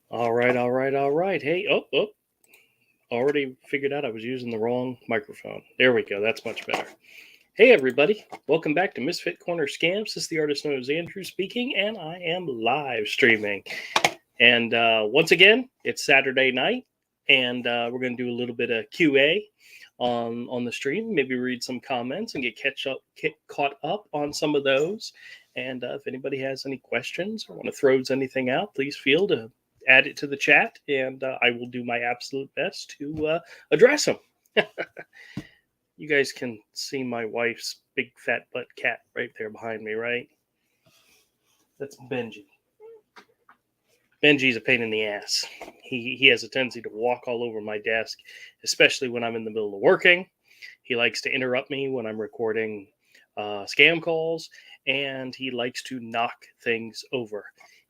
All right, all right, all right. Hey, already figured out I was using the wrong microphone. There we go. That's much better. Hey, everybody. Welcome back to Misfit Corner Scams. This is the artist known as Andrew speaking, and I am live streaming. And once again, it's Saturday night, and we're going to do a little bit of QA on the stream. Maybe read some comments and get caught up on some of those. And if anybody has any questions or want to throw anything out, please feel to add it to the chat, and I will do my absolute best to address them. You guys can see my wife's big fat butt cat right there behind me, right? That's Benji. Benji's a pain in the ass. He has a tendency to walk all over my desk, especially when I'm in the middle of working. He likes to interrupt me when I'm recording scam calls, and he likes to knock things over.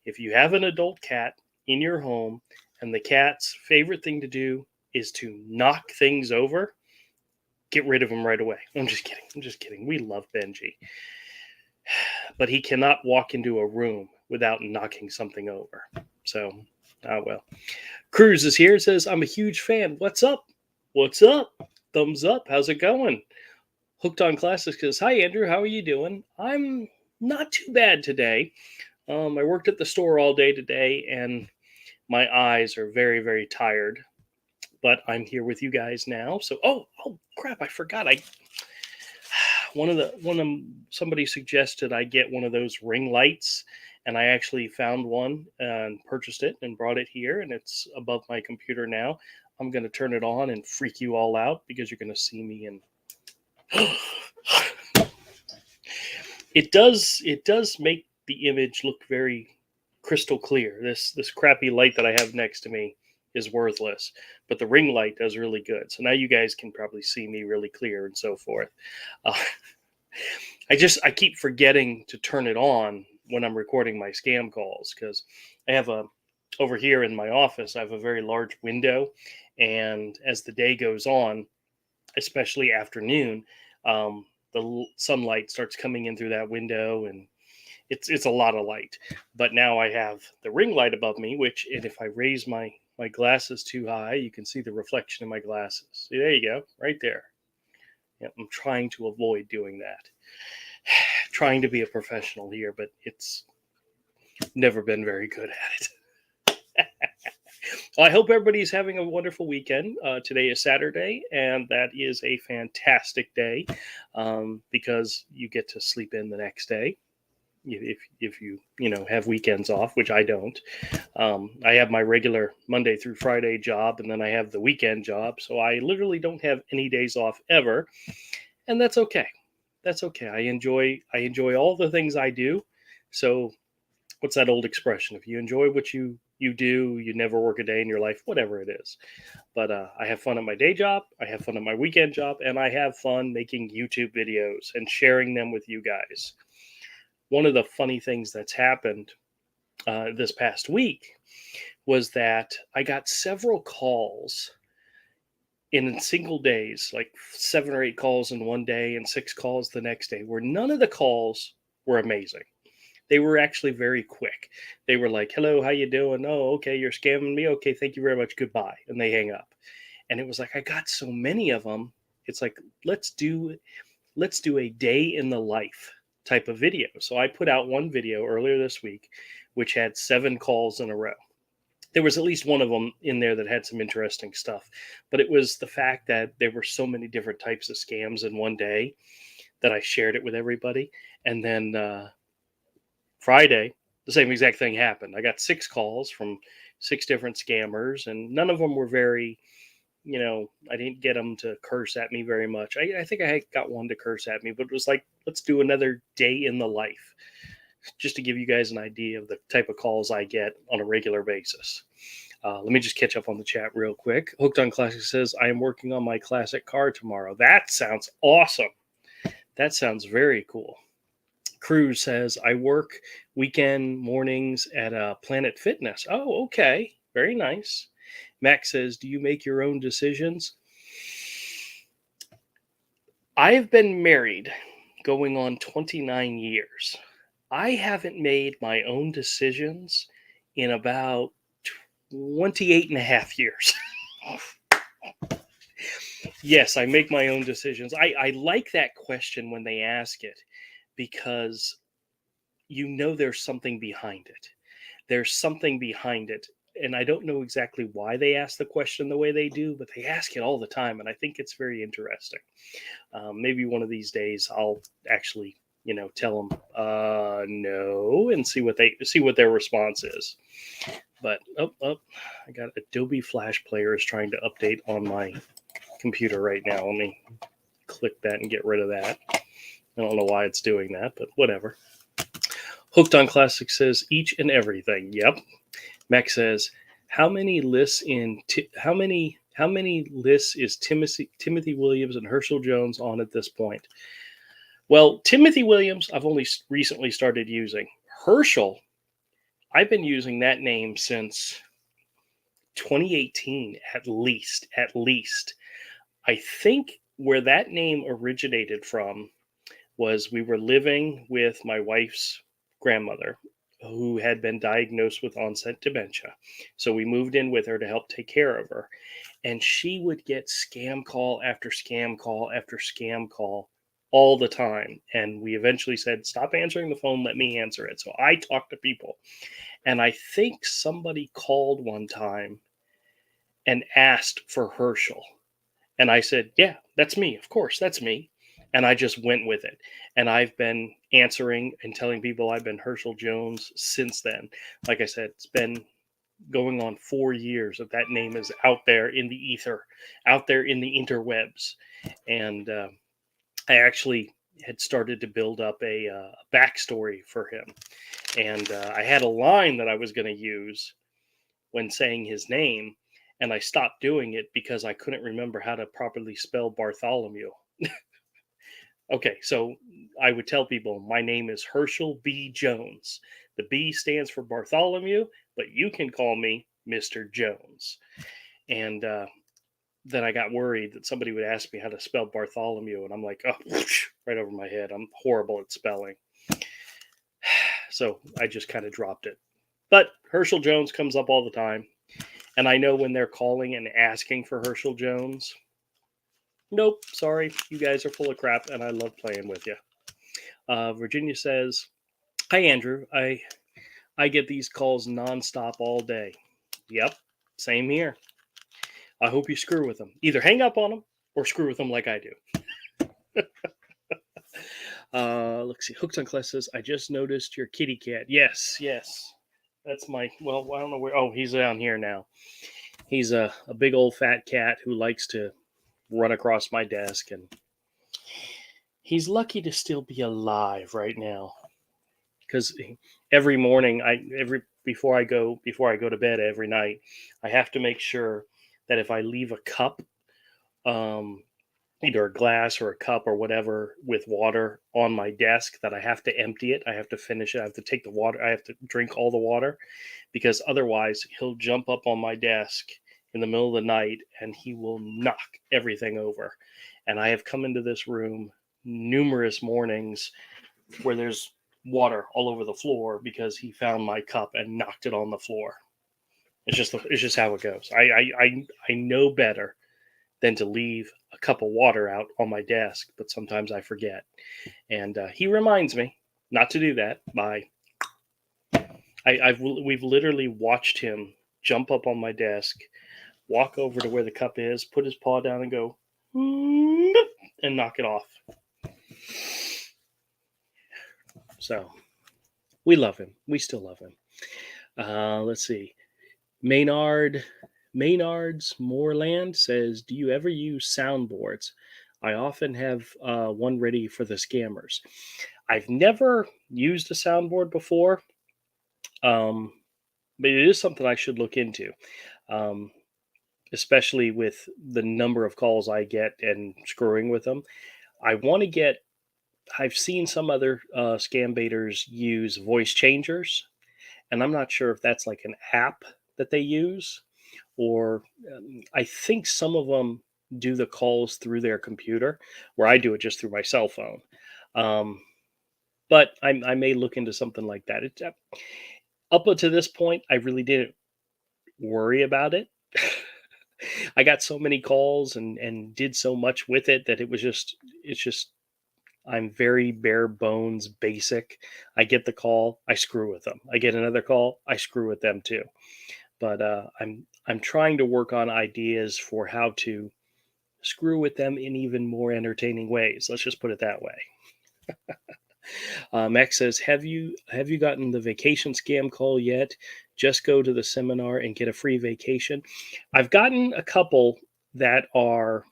If you have an adult cat in your home and the cat's favorite thing to do is to knock things over, get rid of him right away. I'm just kidding. I'm just kidding. We love Benji. But he cannot walk into a room without knocking something over. So, well. Cruz is here, says, I'm a huge fan. What's up? What's up? Thumbs up. How's it going? Hooked on Classics says, hi, Andrew. How are you doing? I'm not too bad today. I worked at the store all day today, and my eyes are very, very tired. But I'm here with you guys now. So, oh crap! I forgot. Somebody suggested I get one of those ring lights, and I actually found one and purchased it and brought it here, and it's above my computer now. I'm going to turn it on and freak you all out because you're going to see me and it does make the image look very crystal clear. This crappy light that I have next to me is worthless, but the ring light does really good. So now you guys can probably see me really clear and so forth. I keep forgetting to turn it on when I'm recording my scam calls because I have over here in my office I have a very large window, and as the day goes on, especially afternoon, the sunlight starts coming in through that window, and it's a lot of light. But now I have the ring light above me, which, and if I raise my glasses too high, you can see the reflection in my glasses. See, there you go, right there. Yep, I'm trying to avoid doing that. Trying to be a professional here, but it's never been very good at it. Well, I hope everybody's having a wonderful weekend. Today is Saturday, and that is a fantastic day because you get to sleep in the next day. If you have weekends off, which I don't. I have my regular Monday through Friday job, and then I have the weekend job, so I literally don't have any days off ever, and that's okay. That's okay. I enjoy all the things I do. So what's that old expression? If you enjoy what you do, you never work a day in your life, whatever it is. But I have fun at my day job, I have fun at my weekend job, and I have fun making YouTube videos and sharing them with you guys. One of the funny things that's happened this past week was that I got several calls in single days, like 7 or 8 calls in one day and 6 calls the next day, where none of the calls were amazing. They were actually very quick. They were like, hello, how you doing? Oh, okay, you're scamming me. Okay, thank you very much. Goodbye. And they hang up. And it was like, I got so many of them. It's like, let's do a day in the life type of video. So I put out one video earlier this week, which had 7 calls in a row. There was at least one of them in there that had some interesting stuff, but it was the fact that there were so many different types of scams in one day that I shared it with everybody. And then Friday, the same exact thing happened. I got 6 calls from 6 different scammers, and none of them were very, I didn't get them to curse at me very much. I think I got one to curse at me, but it was like, let's do another day in the life, just to give you guys an idea of the type of calls I get on a regular basis. Let me just catch up on the chat real quick. Hooked on Classic says, I am working on my classic car tomorrow. That sounds awesome. That sounds very cool. Cruz says, I work weekend mornings at Planet Fitness. Oh, okay. Very nice. Max says, do you make your own decisions? I've been married going on 29 years. I haven't made my own decisions in about 28 and a half years. Yes, I make my own decisions. I like that question when they ask it because there's something behind it. There's something behind it. And I don't know exactly why they ask the question the way they do, but they ask it all the time. And I think it's very interesting. Maybe one of these days I'll actually, tell them no and see what their response is. But I got Adobe Flash Player is trying to update on my computer right now. Let me click that and get rid of that. I don't know why it's doing that, but whatever. Hooked on Classic says each and everything. Yep. Mac says how many lists is Timothy Williams and Herschel Jones on at this point? Well, Timothy Williams, I've only recently started using. Herschel, I've been using that name since 2018 at least. I think where that name originated from was we were living with my wife's grandmother who had been diagnosed with onset dementia. So we moved in with her to help take care of her. And she would get scam call after scam call after scam call all the time. And we eventually said, stop answering the phone, let me answer it. So I talk to people. And I think somebody called one time and asked for Herschel. And I said, yeah, that's me. Of course, that's me. And I just went with it. And I've been answering and telling people I've been Herschel Jones since then. Like I said, it's been going on 4 years that name is out there in the ether, out there in the interwebs. And I actually had started to build up a backstory for him. And I had a line that I was going to use when saying his name, and I stopped doing it because I couldn't remember how to properly spell Bartholomew. Okay, so I would tell people my name is Herschel B. Jones. The B stands for Bartholomew, but you can call me Mr. Jones. And then I got worried that somebody would ask me how to spell Bartholomew, and I'm like, oh, right over my head. I'm horrible at spelling. So I just kind of dropped it. But Herschel Jones comes up all the time. And I know when they're calling and asking for Herschel Jones, nope, sorry, you guys are full of crap, and I love playing with you. Virginia says, hi, Andrew. I get these calls nonstop all day. Yep, same here. I hope you screw with them. Either hang up on them or screw with them like I do. Let's see. Hooked on Class says, I just noticed your kitty cat. Yes. That's I don't know where. Oh, he's down here now. He's a big old fat cat who likes to run across my desk, and he's lucky to still be alive right now. Because every morning, before I go to bed every night, I have to make sure that if I leave a cup, either a glass or a cup or whatever with water on my desk, that I have to empty it. I have to finish it. I have to take the water. I have to drink all the water, because otherwise he'll jump up on my desk in the middle of the night and he will knock everything over. And I have come into this room numerous mornings where there's water all over the floor because he found my cup and knocked it on the floor. It's just how it goes. I know better than to leave a cup of water out on my desk, but sometimes I forget. And he reminds me not to do that. We've literally watched him jump up on my desk, walk over to where the cup is, put his paw down, and go and knock it off. So we love him. We still love him. Let's see. Maynard's Moorland says, do you ever use soundboards? I often have one ready for the scammers. I've never used a soundboard before, but it is something I should look into, especially with the number of calls I get and screwing with them. I've seen some other scam baiters use voice changers, and I'm not sure if that's like an app that they use, or I think some of them do the calls through their computer, where I do it just through my cell phone. But I may look into something like that. Up to this point, I really didn't worry about it. I got so many calls and did so much with it that it's just I'm very bare bones basic. I get the call, I screw with them. I get another call, I screw with them too. But I'm trying to work on ideas for how to screw with them in even more entertaining ways. Let's just put it that way. Max says, have you gotten the vacation scam call yet? Just go to the seminar and get a free vacation. I've gotten a couple that are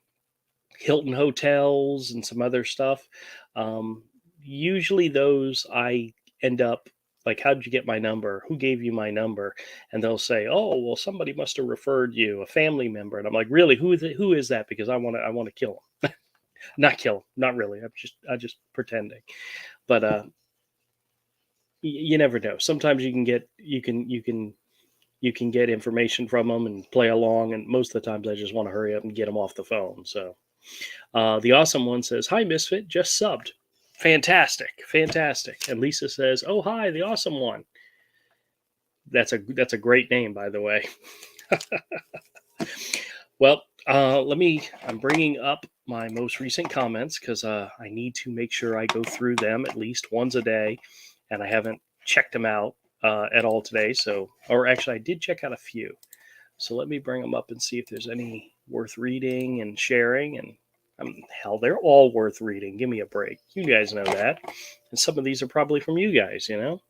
Hilton hotels and some other stuff. Um, Usually those I end up like, how did you get my number? Who gave you my number? And they'll say, oh, well, somebody must have referred you, a family member. And I'm like, really? Who is that? Because I want to kill them. Not kill them. Not really. I just pretending. But you never know. Sometimes you can get information from them and play along. And most of the times I just want to hurry up and get them off the phone. So the awesome one says, hi, Misfit, just subbed. Fantastic. Fantastic. And Lisa says, oh, hi, the awesome one. That's a great name, by the way. Well, I'm bringing up my most recent comments because I need to make sure I go through them at least once a day. And I haven't checked them out at all today. So, or actually, I did check out a few. So let me bring them up and see if there's any worth reading and sharing. And hell, they're all worth reading. Give me a break. You guys know that. And some of these are probably from you guys, you know?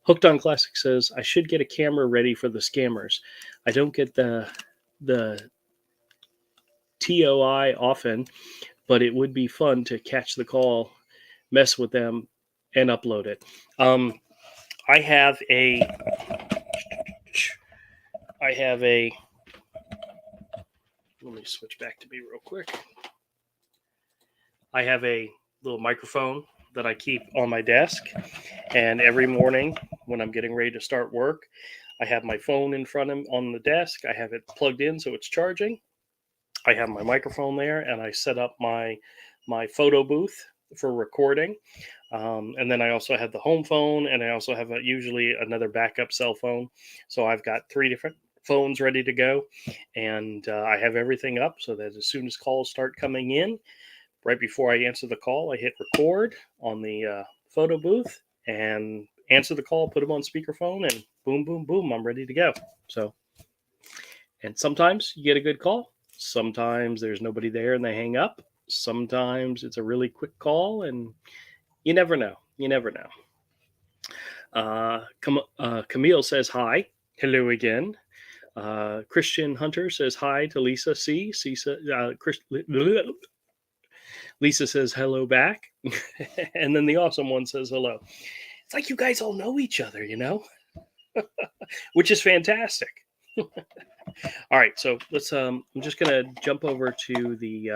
Hooked on Classic says, I should get a camera ready for the scammers. I don't get the TOI often, but it would be fun to catch the call, mess with them, and upload it. I have a let me switch back to me real quick. I have a little microphone that I keep on my desk, and every morning when I'm getting ready to start work, I have my phone in front of me on the desk. I have it plugged in so it's charging. I have my microphone there, and I set up my photo booth for recording. And then I also have the home phone, and I also have usually another backup cell phone. So I've got 3 different phones ready to go, and I have everything up so that as soon as calls start coming in, right before I answer the call, I hit record on the photo booth and answer the call, put them on speakerphone, and boom, boom, boom, I'm ready to go. So, and sometimes you get a good call. Sometimes there's nobody there and they hang up. Sometimes it's a really quick call, and you never know. You never know. Camille says hi. Hello again. Christian Hunter says hi to Lisa C. Lisa says hello back. And then the awesome one says hello. It's like you guys all know each other, you know? Which is fantastic. All right, so let's I'm just gonna jump over to the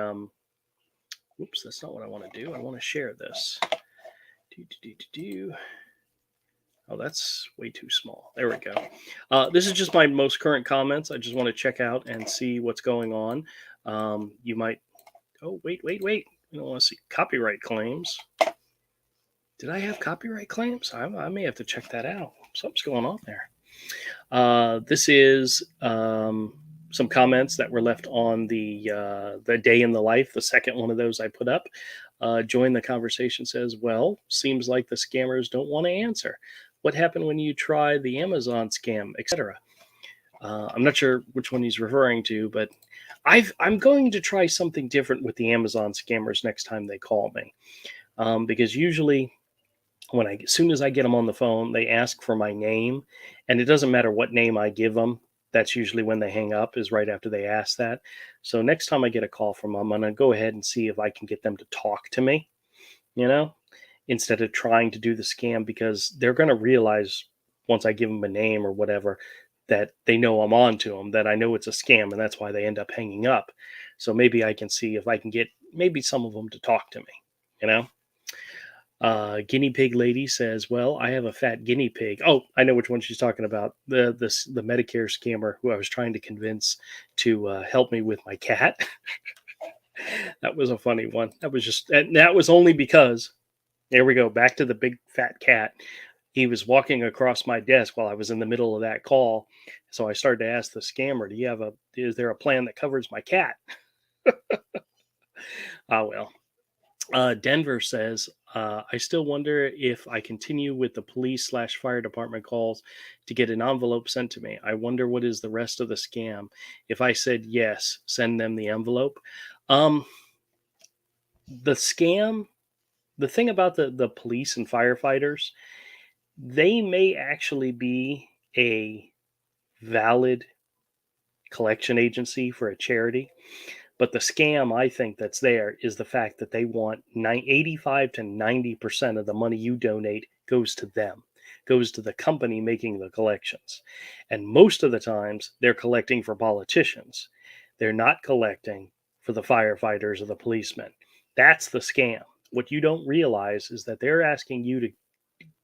whoops, that's not what I want to do. I want to share this. Oh, that's way too small. There we go. This is just my most current comments. I just want to check out and see what's going on. You might. Oh, wait. You don't want to see copyright claims. Did I have copyright claims? I may have to check that out. Something's going on there. This is some comments that were left on the day in the life. The second one of those I put up. Join the conversation says, well, seems like the scammers don't want to answer. What happened when you try the Amazon scam, etc.? I'm not sure which one he's referring to, but I'm going to try something different with the Amazon scammers next time they call me, because usually as soon as I get them on the phone, they ask for my name, and it doesn't matter what name I give them. That's usually when they hang up, is right after they ask that. So next time I get a call from them, I'm going to go ahead and see if I can get them to talk to me, instead of trying to do the scam, because they're going to realize once I give them a name or whatever that they know I'm on to them, that I know it's a scam, and that's why they end up hanging up. So maybe I can see if I can get maybe some of them to talk to me, Guinea pig lady says, well, I have a fat guinea pig. Oh, I know which one she's talking about. The Medicare scammer who I was trying to convince to help me with my cat. That was a funny one. And that was only because, there we go, back to the big fat cat. He was walking across my desk while I was in the middle of that call. So I started to ask the scammer, is there a plan that covers my cat? Oh, well. Denver says, I still wonder if I continue with the police slash fire department calls to get an envelope sent to me. I wonder what is the rest of the scam. If I said yes, send them the envelope. Um, the scam, the thing about the police and firefighters, they may actually be a valid collection agency for a charity. But the scam, I think, that's there is the fact that they want 85 to 90% of the money you donate goes to them, goes to the company making the collections. And most of the times, they're collecting for politicians. They're not collecting for the firefighters or the policemen. That's the scam. What you don't realize is that they're asking you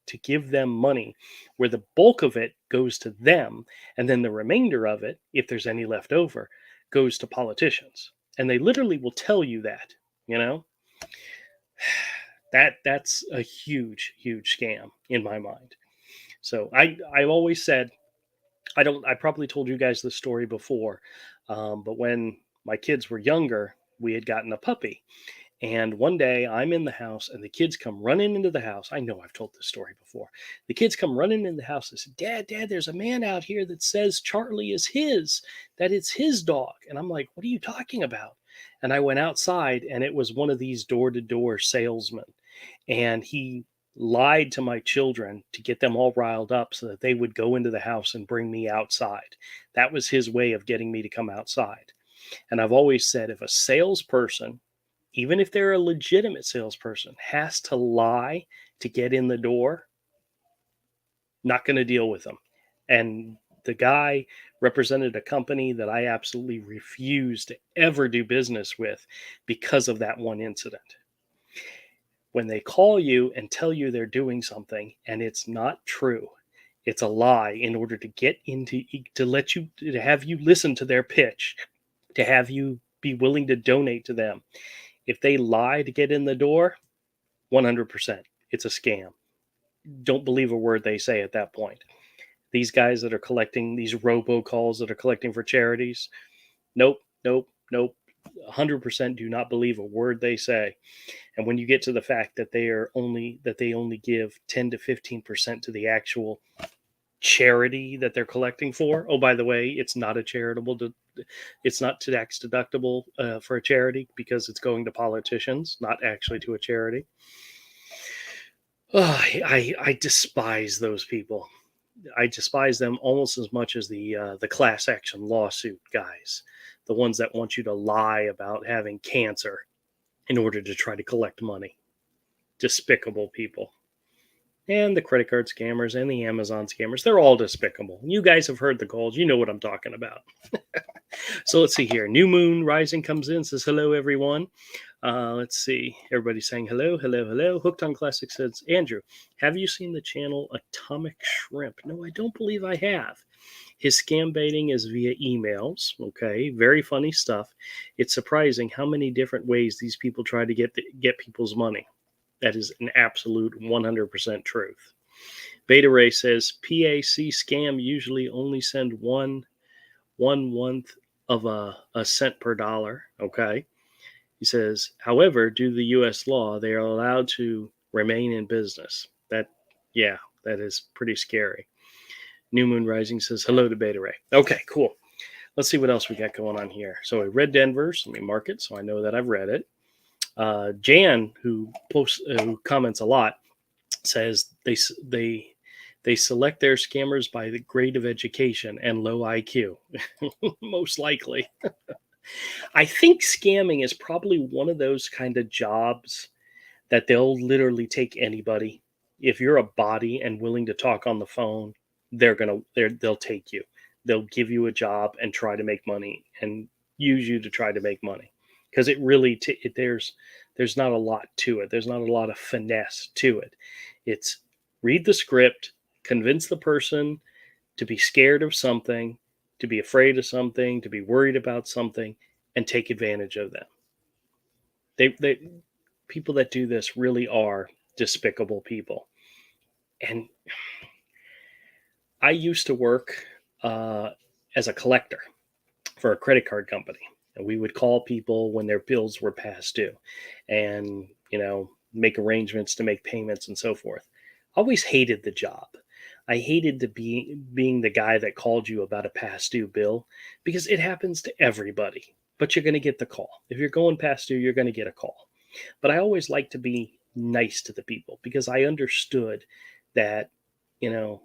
to give them money where the bulk of it goes to them, and then the remainder of it, if there's any left over, goes to politicians. And they literally will tell you that, you know. That's a huge scam in my mind. So I've always said, I probably told you guys this story before, but when my kids were younger, we had gotten a puppy. And one day I'm in the house and the kids come running into the house. I know I've told this story before. The kids come running in the house and say, Dad, there's a man out here that says Charlie is his, that it's his dog. And I'm like, what are you talking about? And I went outside and it was one of these door to door salesmen. And he lied to my children to get them all riled up so that they would go into the house and bring me outside. That was his way of getting me to come outside. And I've always said if a salesperson, even if they're a legitimate salesperson, has to lie to get in the door, not going to deal with them. And the guy represented a company that I absolutely refuse to ever do business with because of that one incident. When they call you and tell you they're doing something and it's not true, it's a lie in order to get into, to let you, to have you listen to their pitch, to have you be willing to donate to them. If they lie to get in the door, 100%, it's a scam. Don't believe a word they say at that point. These guys that are collecting these robocalls that are collecting for charities, nope, nope, nope. 100% do not believe a word they say. And when you get to the fact that they only give 10 to 15% to the actual charity that they're collecting for. Oh, by the way, it's not tax deductible for a charity because it's going to politicians, not actually to a charity. Oh, I despise those people. I despise them almost as much as the class action lawsuit guys, the ones that want you to lie about having cancer in order to try to collect money. Despicable people. And the credit card scammers and the Amazon scammers, they're all despicable. You guys have heard the calls. You know what I'm talking about. So let's see here. New Moon Rising comes in, says, hello, everyone. Let's see. Everybody's saying hello, hello, hello. Hooked on Classic says, Andrew, have you seen the channel Atomic Shrimp? No, I don't believe I have. His scam baiting is via emails. Okay, very funny stuff. It's surprising how many different ways these people try to get people's money. That is an absolute 100% truth. Beta Ray says PAC scam usually only send one of a cent per dollar. Okay. He says, however, due to the U.S. law, they are allowed to remain in business. Yeah, that is pretty scary. New Moon Rising says, hello to Beta Ray. Okay, cool. Let's see what else we got going on here. So I read Denver's. Let me mark it so I know that I've read it. Jan, who comments a lot, says they select their scammers by the grade of education and low IQ. Most likely. I think scamming is probably one of those kind of jobs that they'll literally take anybody. If you're a body and willing to talk on the phone, they'll take you. They'll give you a job and try to make money and use you to try to make money. Because it really there's not a lot to it. There's not a lot of finesse to it. It's read the script, convince the person to be scared of something, to be afraid of something, to be worried about something, and take advantage of them. They people that do this really are despicable people. And I used to work uh, as a collector for a credit card company. And we would call people when their bills were past due and, make arrangements to make payments and so forth. I always hated the job. I hated to be being the guy that called you about a past due bill because it happens to everybody. But you're going to get the call. If you're going past due, you're going to get a call. But I always like to be nice to the people because I understood that, you know,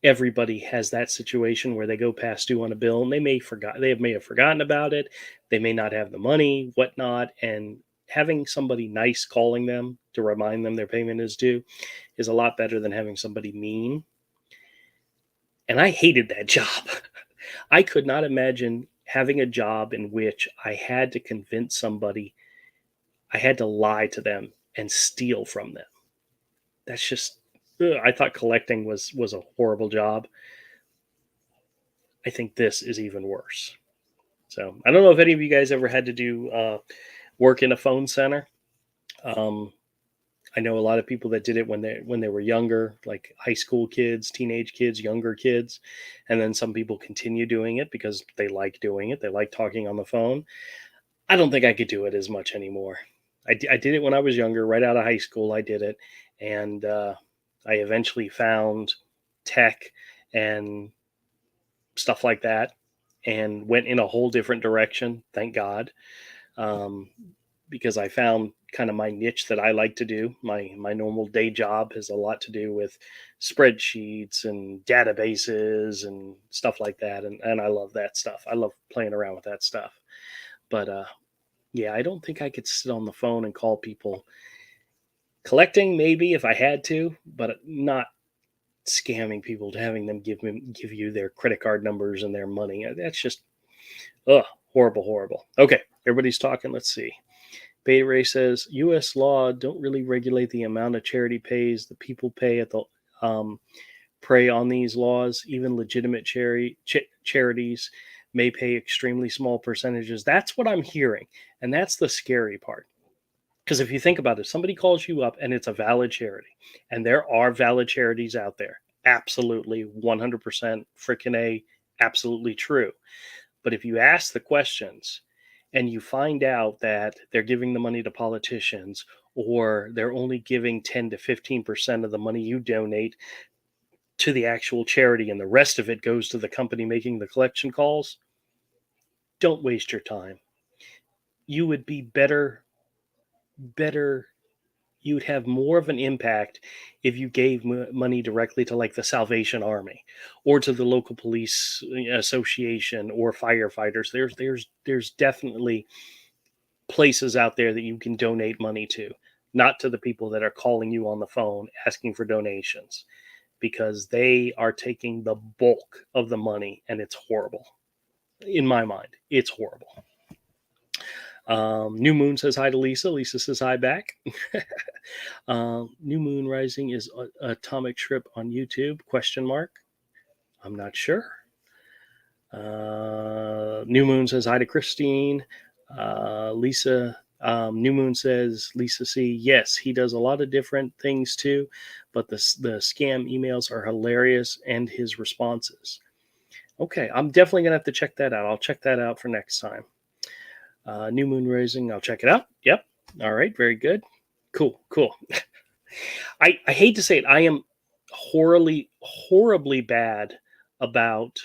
everybody has that situation where they go past due on a bill and they may have forgotten about it, they may not have the money, whatnot, and having somebody nice calling them to remind them their payment is due is a lot better than having somebody mean. And I hated that job. I could not imagine having a job in which I had to convince somebody, I had to lie to them and steal from them. That's just ugh. I thought collecting was a horrible job. I think this is even worse. So I don't know if any of you guys ever had to do work in a phone center. Um, I know a lot of people that did it when they were younger, like high school kids, teenage kids, younger kids, and then some people continue doing it because they like doing it. They like talking on the phone. I don't think I could do it as much anymore. I did it when I was younger, right out of high school. I did it, and I eventually found tech and stuff like that, and went in a whole different direction. Thank God, um, because I found kind of my niche that I like to do. My normal day job has a lot to do with spreadsheets and databases and stuff like that, and I love that stuff. I love playing around with that stuff. But yeah, I don't think I could sit on the phone and call people. Collecting maybe if I had to, but not scamming people to having them give you their credit card numbers and their money. That's just ugh, horrible, horrible. Okay, everybody's talking. Let's see. Beta Ray says U.S. law don't really regulate the amount of charity pays. The people pay at the prey on these laws. Even legitimate charities may pay extremely small percentages. That's what I'm hearing, and that's the scary part. Because if you think about it, somebody calls you up and it's a valid charity, and there are valid charities out there. Absolutely, 100% freaking A, absolutely true. But if you ask the questions and you find out that they're giving the money to politicians or they're only giving 10 to 15% of the money you donate to the actual charity and the rest of it goes to the company making the collection calls, don't waste your time. You would be better you would have more of an impact if you gave money directly to like the Salvation Army or to the local police association or firefighters. There's definitely places out there that you can donate money to, not to the people that are calling you on the phone asking for donations because they are taking the bulk of the money and it's horrible. In my mind, it's horrible. New Moon says hi to Lisa. Lisa says hi back. New Moon Rising is Atomic Trip on YouTube? Question mark. I'm not sure. New Moon says hi to Christine. Lisa. New Moon says Lisa C. Yes, he does a lot of different things too, but the scam emails are hilarious and his responses. Okay, I'm definitely gonna have to check that out. I'll check that out for next time. New Moon Rising. I'll check it out. Yep. All right. Very good. Cool. Cool. I hate to say it. I am horribly bad about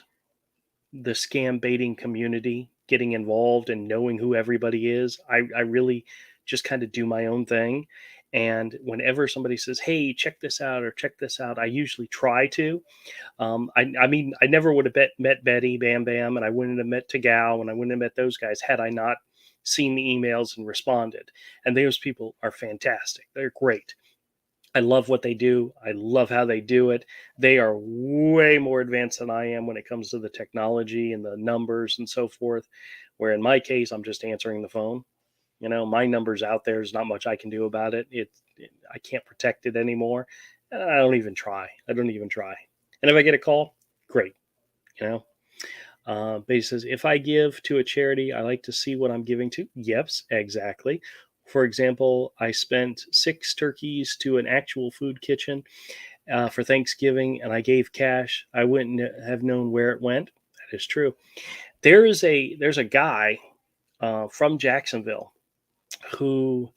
the scam baiting community getting involved and knowing who everybody is. I really just kind of do my own thing. And whenever somebody says, hey, check this out or check this out, I usually try to. I mean, I never would have met Betty Bam Bam, and I wouldn't have met Tagaw, and I wouldn't have met those guys had I not seen the emails and responded. And those people are fantastic. They're great. I love what they do. I love how they do it. They are way more advanced than I am when it comes to the technology and the numbers and so forth. Where in my case, I'm just answering the phone. My number's out there. There's not much I can do about it. I can't protect it anymore. And I don't even try. I don't even try. And if I get a call, great. You know, but he says, if I give to a charity, I like to see what I'm giving to. Yes, exactly. For example, I spent 6 turkeys to an actual food kitchen for Thanksgiving, and I gave cash. I wouldn't have known where it went. That is true. There's a guy from Jacksonville who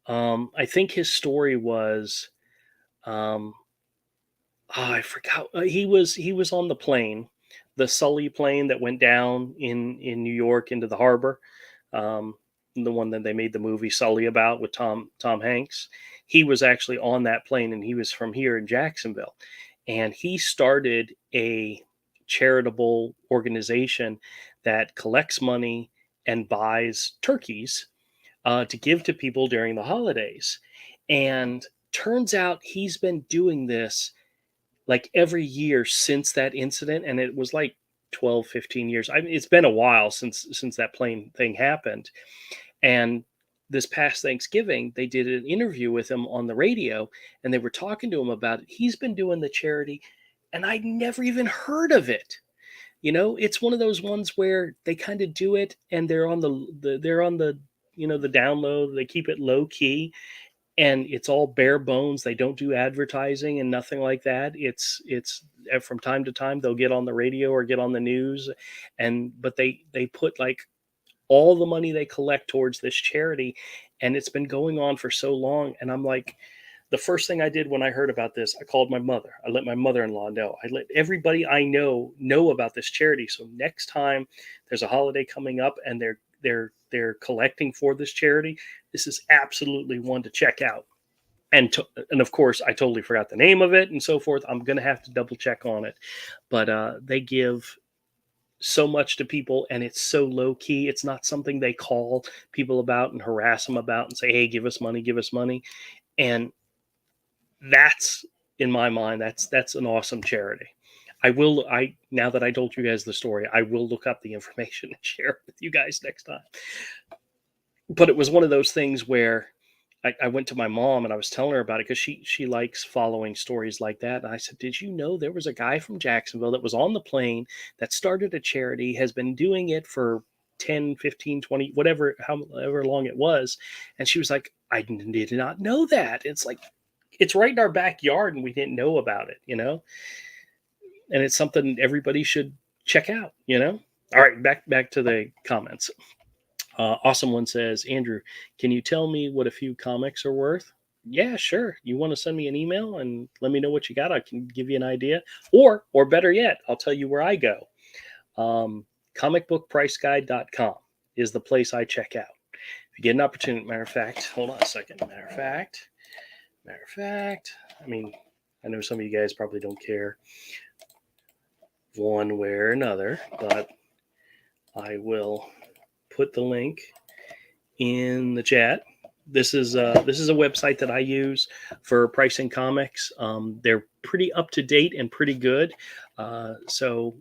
I think his story was um, I forgot. He was on the plane, the Sully plane that went down in New York into the harbor, um, the one that they made the movie Sully about with Tom Hanks. He was actually on that plane, and he was from here in Jacksonville, and he started a charitable organization that collects money and buys turkeys to give to people during the holidays. And turns out he's been doing this like every year since that incident, and it was like 12, 15 years. I mean, it's been a while since that plane thing happened. And this past Thanksgiving they did an interview with him on the radio, and they were talking to him about it. He's been doing the charity, and I never even heard of it. It's one of those ones where they kind of do it, and they're on the the down low. They keep it low key, and it's all bare bones. They don't do advertising and nothing like that. It's from time to time they'll get on the radio or get on the news, and but they put like all the money they collect towards this charity, and it's been going on for so long. And I'm like, the first thing I did when I heard about this, I called my mother. I let my mother-in-law know. I let everybody I know about this charity. So next time there's a holiday coming up and they're collecting for this charity, this is absolutely one to check out. And of course, I totally forgot the name of it and so forth. I'm gonna have to double check on it, but they give so much to people, and it's so low key. It's not something they call people about and harass them about and say, "Hey, give us money, give us money." And that's, in my mind, that's an awesome charity. I now that I told you guys the story, I will look up the information and share it with you guys next time. But it was one of those things where I went to my mom and I was telling her about it because she likes following stories like that. And I said, "Did you know there was a guy from Jacksonville that was on the plane that started a charity, has been doing it for 10, 15, 20, whatever, however long it was?" And she was like, "I did not know that." It's like, it's right in our backyard and we didn't know about it. And it's something everybody should check out. All right, back to the comments. Awesome one says, "Andrew, can you tell me what a few comics are worth?" Yeah, sure. You want to send me an email and let me know what you got? I can give you an idea. Or better yet, I'll tell you where I go. Comicbookpriceguide.com is the place I check out. If you get an opportunity, matter of fact, hold on a second. Matter of fact, I mean, I know some of you guys probably don't care one way or another, but I will put the link in the chat. This is a website that I use for pricing comics. They're pretty up to date and pretty good. So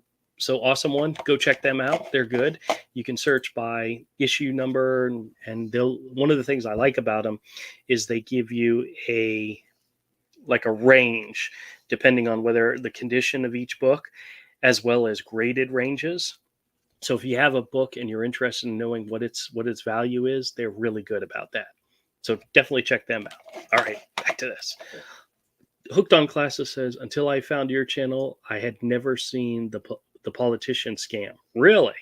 awesome one. Go check them out. They're good. You can search by issue number, and they'll. One of the things I like about them is they give you a range depending on whether the condition of each book, as well as graded ranges. So if you have a book and you're interested in knowing what its value is, they're really good about that. So definitely check them out. All right, back to this. Hooked on Classes says, "Until I found your channel, I had never seen the politician scam." Really?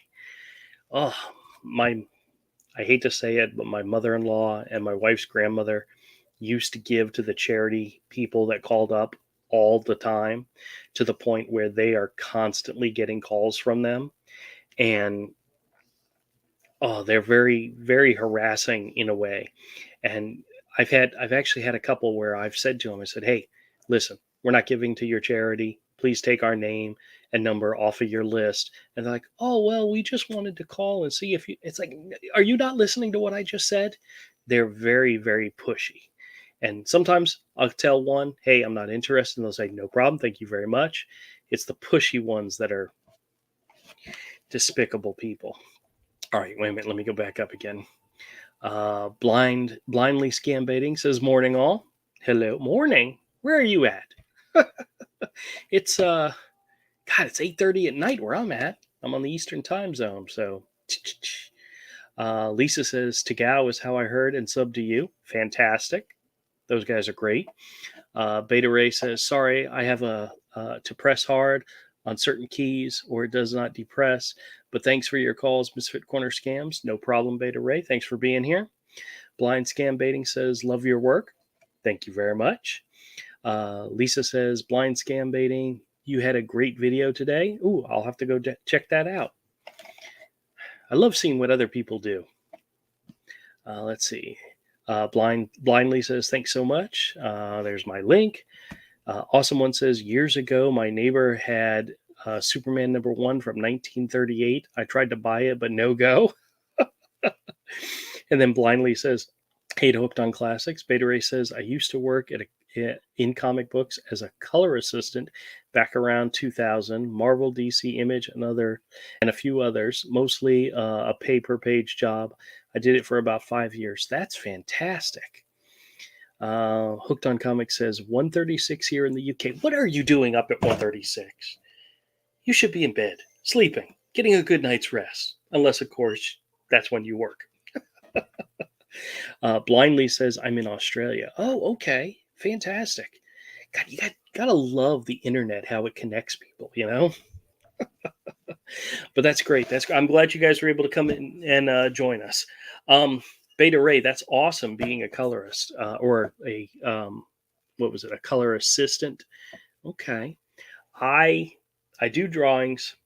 Oh, my I hate to say it, but my mother-in-law and my wife's grandmother used to give to the charity people that called up all the time, to the point where they are constantly getting calls from them. And they're very, very harassing in a way. And I've actually had a couple where I've said to them, I said, "Hey, listen, we're not giving to your charity. Please take our name and number off of your list." And they're like, "Oh, well, we just wanted to call and see if you," it's like, "Are you not listening to what I just said?" They're very, very pushy. And sometimes I'll tell one, "Hey, I'm not interested." And they'll say, "No problem. Thank you very much." It's the pushy ones that are despicable people. All right, wait a minute. Let me go back up again. Blindly scam baiting says, "Morning all." Hello, morning. Where are you at? It's God, it's 8:30 at night where I'm at. I'm on the Eastern time zone, so Lisa says, Tagao is how I heard and sub to you. Fantastic. Those guys are great. Beta Ray says, sorry, I have to press hard on certain keys or it does not depress. But thanks for your calls, Misfit Corner Scams. No problem, Beta Ray. Thanks for being here. Blind Scam Baiting says, love your work. Thank you very much. Lisa says, blind scam baiting. You had a great video today. Ooh, I'll have to go check that out. I love seeing what other people do. Let's see. Blindly says, thanks so much. There's my link. Awesome One says, years ago, my neighbor had Superman #1 from 1938. I tried to buy it, but no go. And then Blindly says, hey to Hooked on Classics. Beta Ray says, I used to work in comic books as a color assistant back around 2000. Marvel, DC, Image, and a few others. Mostly a pay-per-page job. I did it for about 5 years. That's fantastic. Hooked on Comics says 1:36 here in the UK. What are you doing up at 1:36? You should be in bed, sleeping, getting a good night's rest. Unless, of course, that's when you work. Blindly says, I'm in Australia. Oh, okay. Fantastic. God, you gotta love the internet, how it connects people, you know? But that's great. I'm glad you guys were able to come in and join us. Beta Ray, that's awesome being a colorist or what was it, a color assistant. Okay. I do drawings.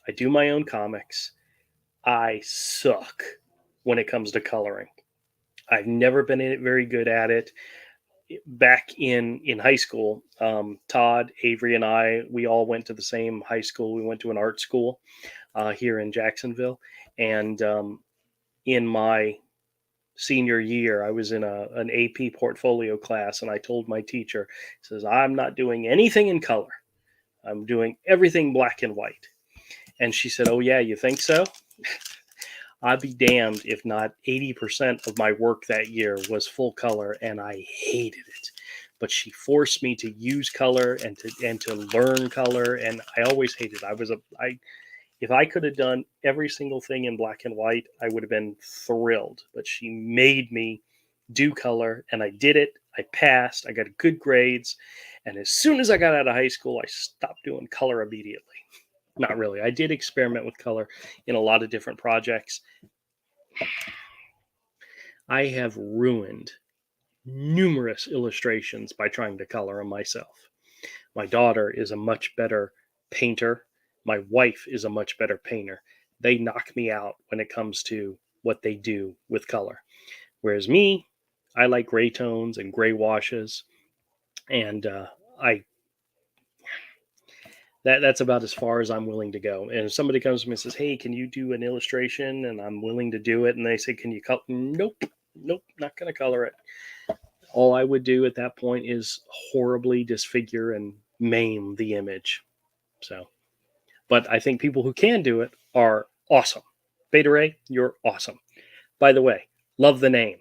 I do my own comics. I suck when it comes to coloring. I've never been very good at it. Back in high school, Todd, Avery, and we all went to the same high school. We went to an art school here in Jacksonville. And in my senior year, I was in an AP portfolio class, and I told my teacher, he says, I'm not doing anything in color. I'm doing everything black and white. And she said, oh, yeah, you think so? I'd be damned if not 80% of my work that year was full color, and I hated it. But she forced me to use color and to learn color, and I always hated it. If I could have done every single thing in black and white, I would have been thrilled. But she made me do color, and I did it. I passed. I got good grades. And as soon as I got out of high school, I stopped doing color immediately. Not really. I did experiment with color in a lot of different projects. I have ruined numerous illustrations by trying to color them myself. My daughter is a much better painter. My wife is a much better painter. They knock me out when it comes to what they do with color. Whereas me, I like gray tones and gray washes. And that's about as far as I'm willing to go. And if somebody comes to me and says, hey, can you do an illustration? And I'm willing to do it. And they say, can you color? Nope, not going to color it. All I would do at that point is horribly disfigure and maim the image. So, but I think people who can do it are awesome. Beta Ray, you're awesome. By the way, love the name.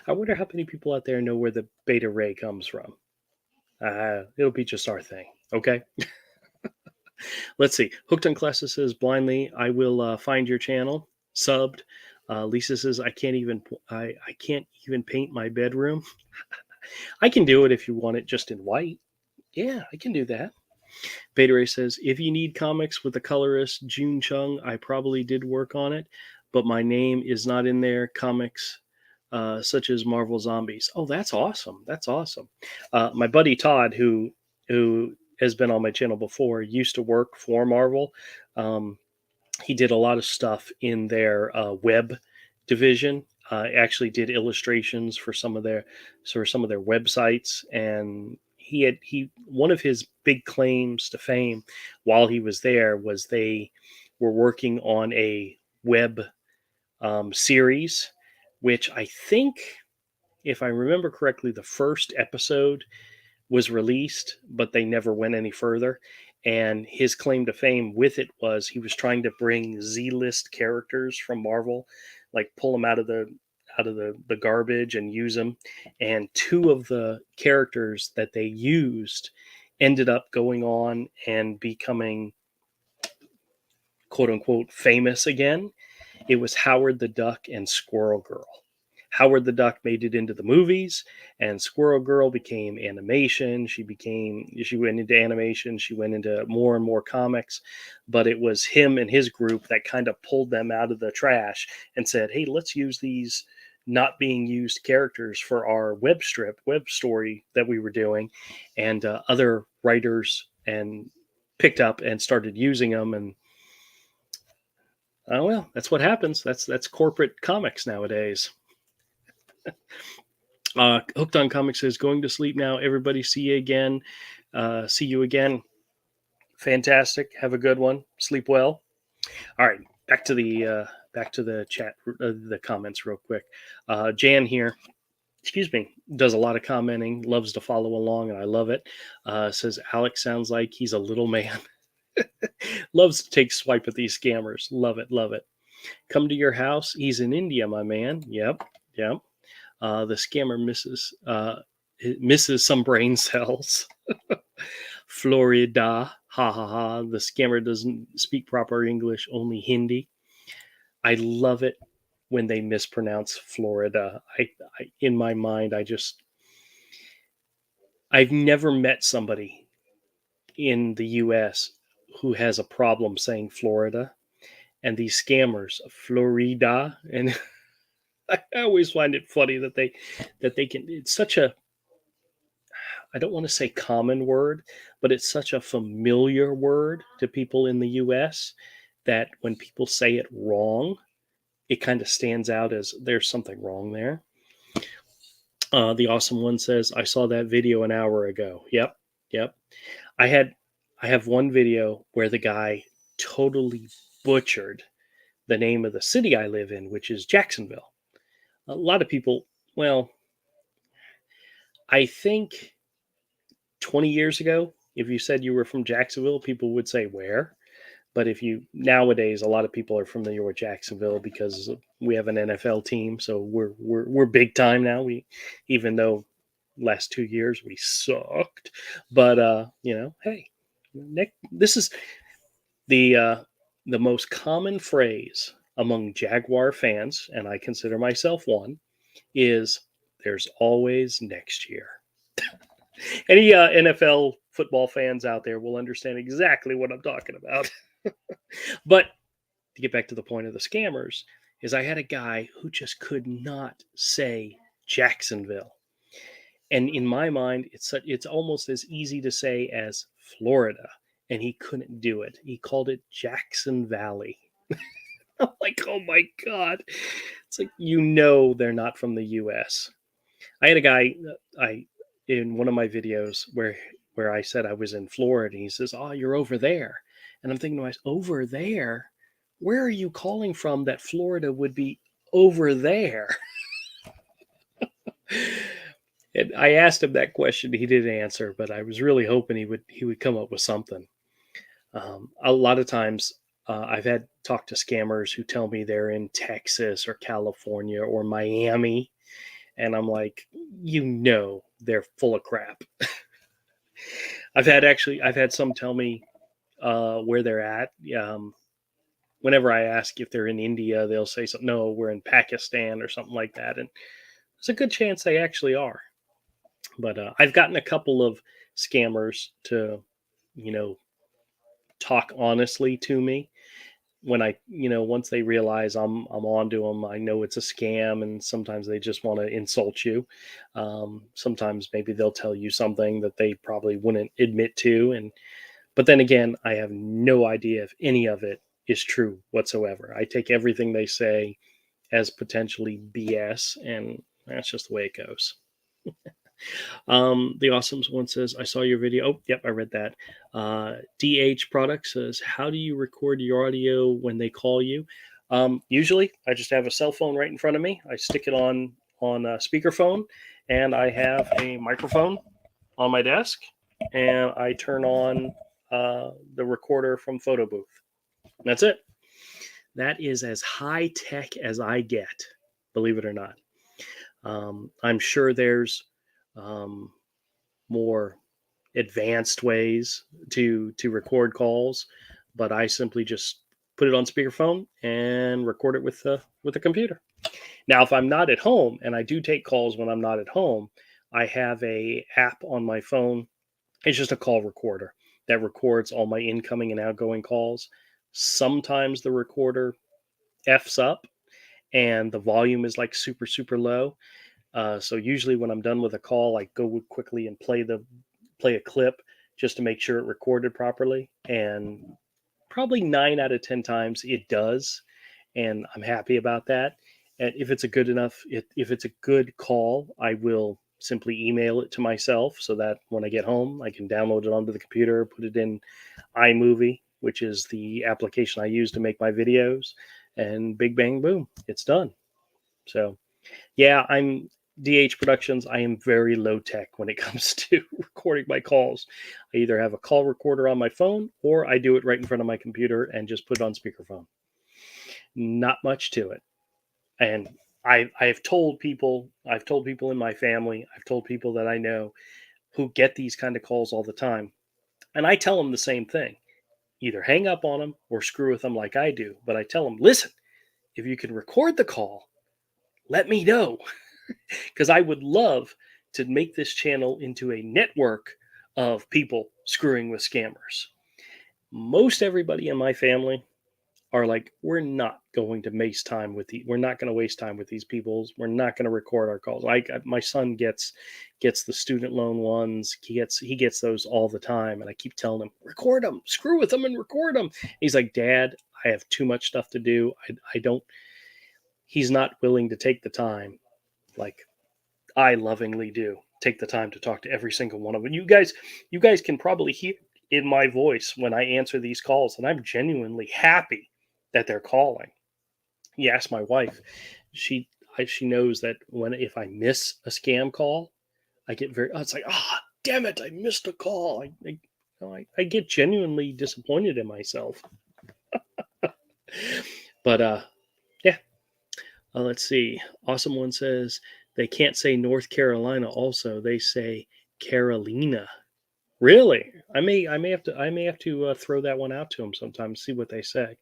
I wonder how many people out there know where the Beta Ray comes from. It'll be just our thing. Okay. Let's see. Hooked on Classes says blindly, I will find your channel. Subbed. Lisa says I can't even paint my bedroom. I can do it if you want it just in white. Yeah, I can do that. Beta Ray says if you need comics with the colorist June Chung, I probably did work on it, but my name is not in there. Comics such as Marvel Zombies. Oh, that's awesome. That's awesome. My buddy Todd, who has been on my channel before, used to work for Marvel. He did a lot of stuff in their web division. Actually, did illustrations for some of their websites, and he one of his big claims to fame while he was there was they were working on a web series, which I think, if I remember correctly, the first episode was released, but they never went any further. And his claim to fame with it was he was trying to bring Z-list characters from Marvel, like pull them out of the garbage and use them. And two of the characters that they used ended up going on and becoming quote unquote famous again. It was Howard the Duck and Squirrel Girl. Howard the Duck made it into the movies, and Squirrel Girl became animation. She went into animation. She went into more and more comics, but it was him and his group that kind of pulled them out of the trash and said, "Hey, let's use these not being used characters for our web story that we were doing," and other writers and picked up and started using them. And oh well, that's what happens. That's corporate comics nowadays. Hooked on Comics says, "Going to sleep now. Everybody, see you again. See you again. Fantastic. Have a good one. Sleep well." All right, back to the chat, the comments, real quick. Jan here, excuse me, does a lot of commenting. Loves to follow along, and I love it. Says Alex sounds like he's a little man. Loves to take swipe at these scammers. Love it. Love it. Come to your house. He's in India, my man. Yep. Yep. The scammer misses some brain cells. Florida, ha ha ha. The scammer doesn't speak proper English, only Hindi. I love it when they mispronounce Florida. In my mind, I've never met somebody in the U.S. who has a problem saying Florida, and these scammers, Florida, and I always find it funny that they can. It's such a, I don't want to say common word, but it's such a familiar word to people in the US that when people say it wrong, it kind of stands out as there's something wrong there. The awesome one says, "I saw that video an hour ago." Yep, yep. I had I have one video where the guy totally butchered the name of the city I live in, which is Jacksonville. A lot of people, well, I think 20 years ago, if you said you were from Jacksonville, people would say where. But if you nowadays, a lot of people are familiar with Jacksonville because we have an NFL team, so we're big time now. We, even though last 2 years we sucked, but hey, this is the the most common phrase among Jaguar fans, and I consider myself one, is "There's always next year." Any NFL football fans out there will understand exactly what I'm talking about. But to get back to the point of the scammers, is I had a guy who just could not say Jacksonville. And in my mind, it's almost as easy to say as Florida, and he couldn't do it. He called it Jackson Valley. I'm like, oh my god! It's like, they're not from the U.S. I had a guy, I in one of my videos where I said I was in Florida, and he says, "Oh, you're over there," and I'm thinking to myself, "Over there? Where are you calling from that Florida would be over there?" And I asked him that question. He didn't answer, but I was really hoping he would come up with something. A lot of times, I've had talked to scammers who tell me they're in Texas or California or Miami, and I'm like, they're full of crap. I've had some tell me where they're at. Whenever I ask if they're in India, they'll say something. No, we're in Pakistan or something like that, and there's a good chance they actually are. But I've gotten a couple of scammers to, you know, talk honestly to me when once they realize I'm on to them. I know it's a scam, and sometimes they just want to insult you. Sometimes maybe they'll tell you something that they probably wouldn't admit to, and but then again, I have no idea if any of it is true whatsoever. I take everything they say as potentially BS, and that's just the way it goes. The Awesome one says, "I saw your video." Oh, yep, I read that. DH Product says, "How do you record your audio when they call you?" Usually, I just have a cell phone right in front of me. I stick it on a speakerphone, and I have a microphone on my desk, and I turn on the recorder from Photo Booth. That's it. That is as high tech as I get, believe it or not. I'm sure there's um, more advanced ways to record calls, but I simply just put it on speakerphone, and record it with the computer. Now, if I'm not at home, and I do take calls when I'm not at home, I have a app on my phone. It's just a call recorder that records all my incoming and outgoing calls. Sometimes the recorder f's up and the volume is like super super low. So usually when I'm done with a call, I go quickly and play a clip just to make sure it recorded properly. And probably 9 out of 10 times it does, and I'm happy about that. And if it's a good enough, if it's a good call, I will simply email it to myself so that when I get home, I can download it onto the computer, put it in iMovie, which is the application I use to make my videos, and big bang boom, it's done. So yeah, I'm DH Productions. I am very low tech when it comes to recording my calls. I either have a call recorder on my phone or I do it right in front of my computer and just put it on speakerphone. Not much to it. And I've told people in my family, I've told people that I know who get these kind of calls all the time. And I tell them the same thing. Either hang up on them or screw with them like I do. But I tell them, listen, if you can record the call, let me know, because I would love to make this channel into a network of people screwing with scammers. Most everybody in my family are like, we're not going to waste time with these people. We're not going to record our calls. My son gets the student loan ones. He gets those all the time, and I keep telling him, record them, screw with them, and record them. He's like, Dad, I have too much stuff to do. I don't. He's not willing to take the time, like I lovingly do. Take the time to talk to every single one of them. You guys can probably hear in my voice when I answer these calls, and I'm genuinely happy that they're calling. You ask my wife, she knows that when if I miss a scam call, I get very. It's like, damn it, I missed a call. I get genuinely disappointed in myself. But yeah. Let's see. Awesome one says they can't say North Carolina. Also, they say Carolina. Really? I may have to throw that one out to them sometime. See what they say.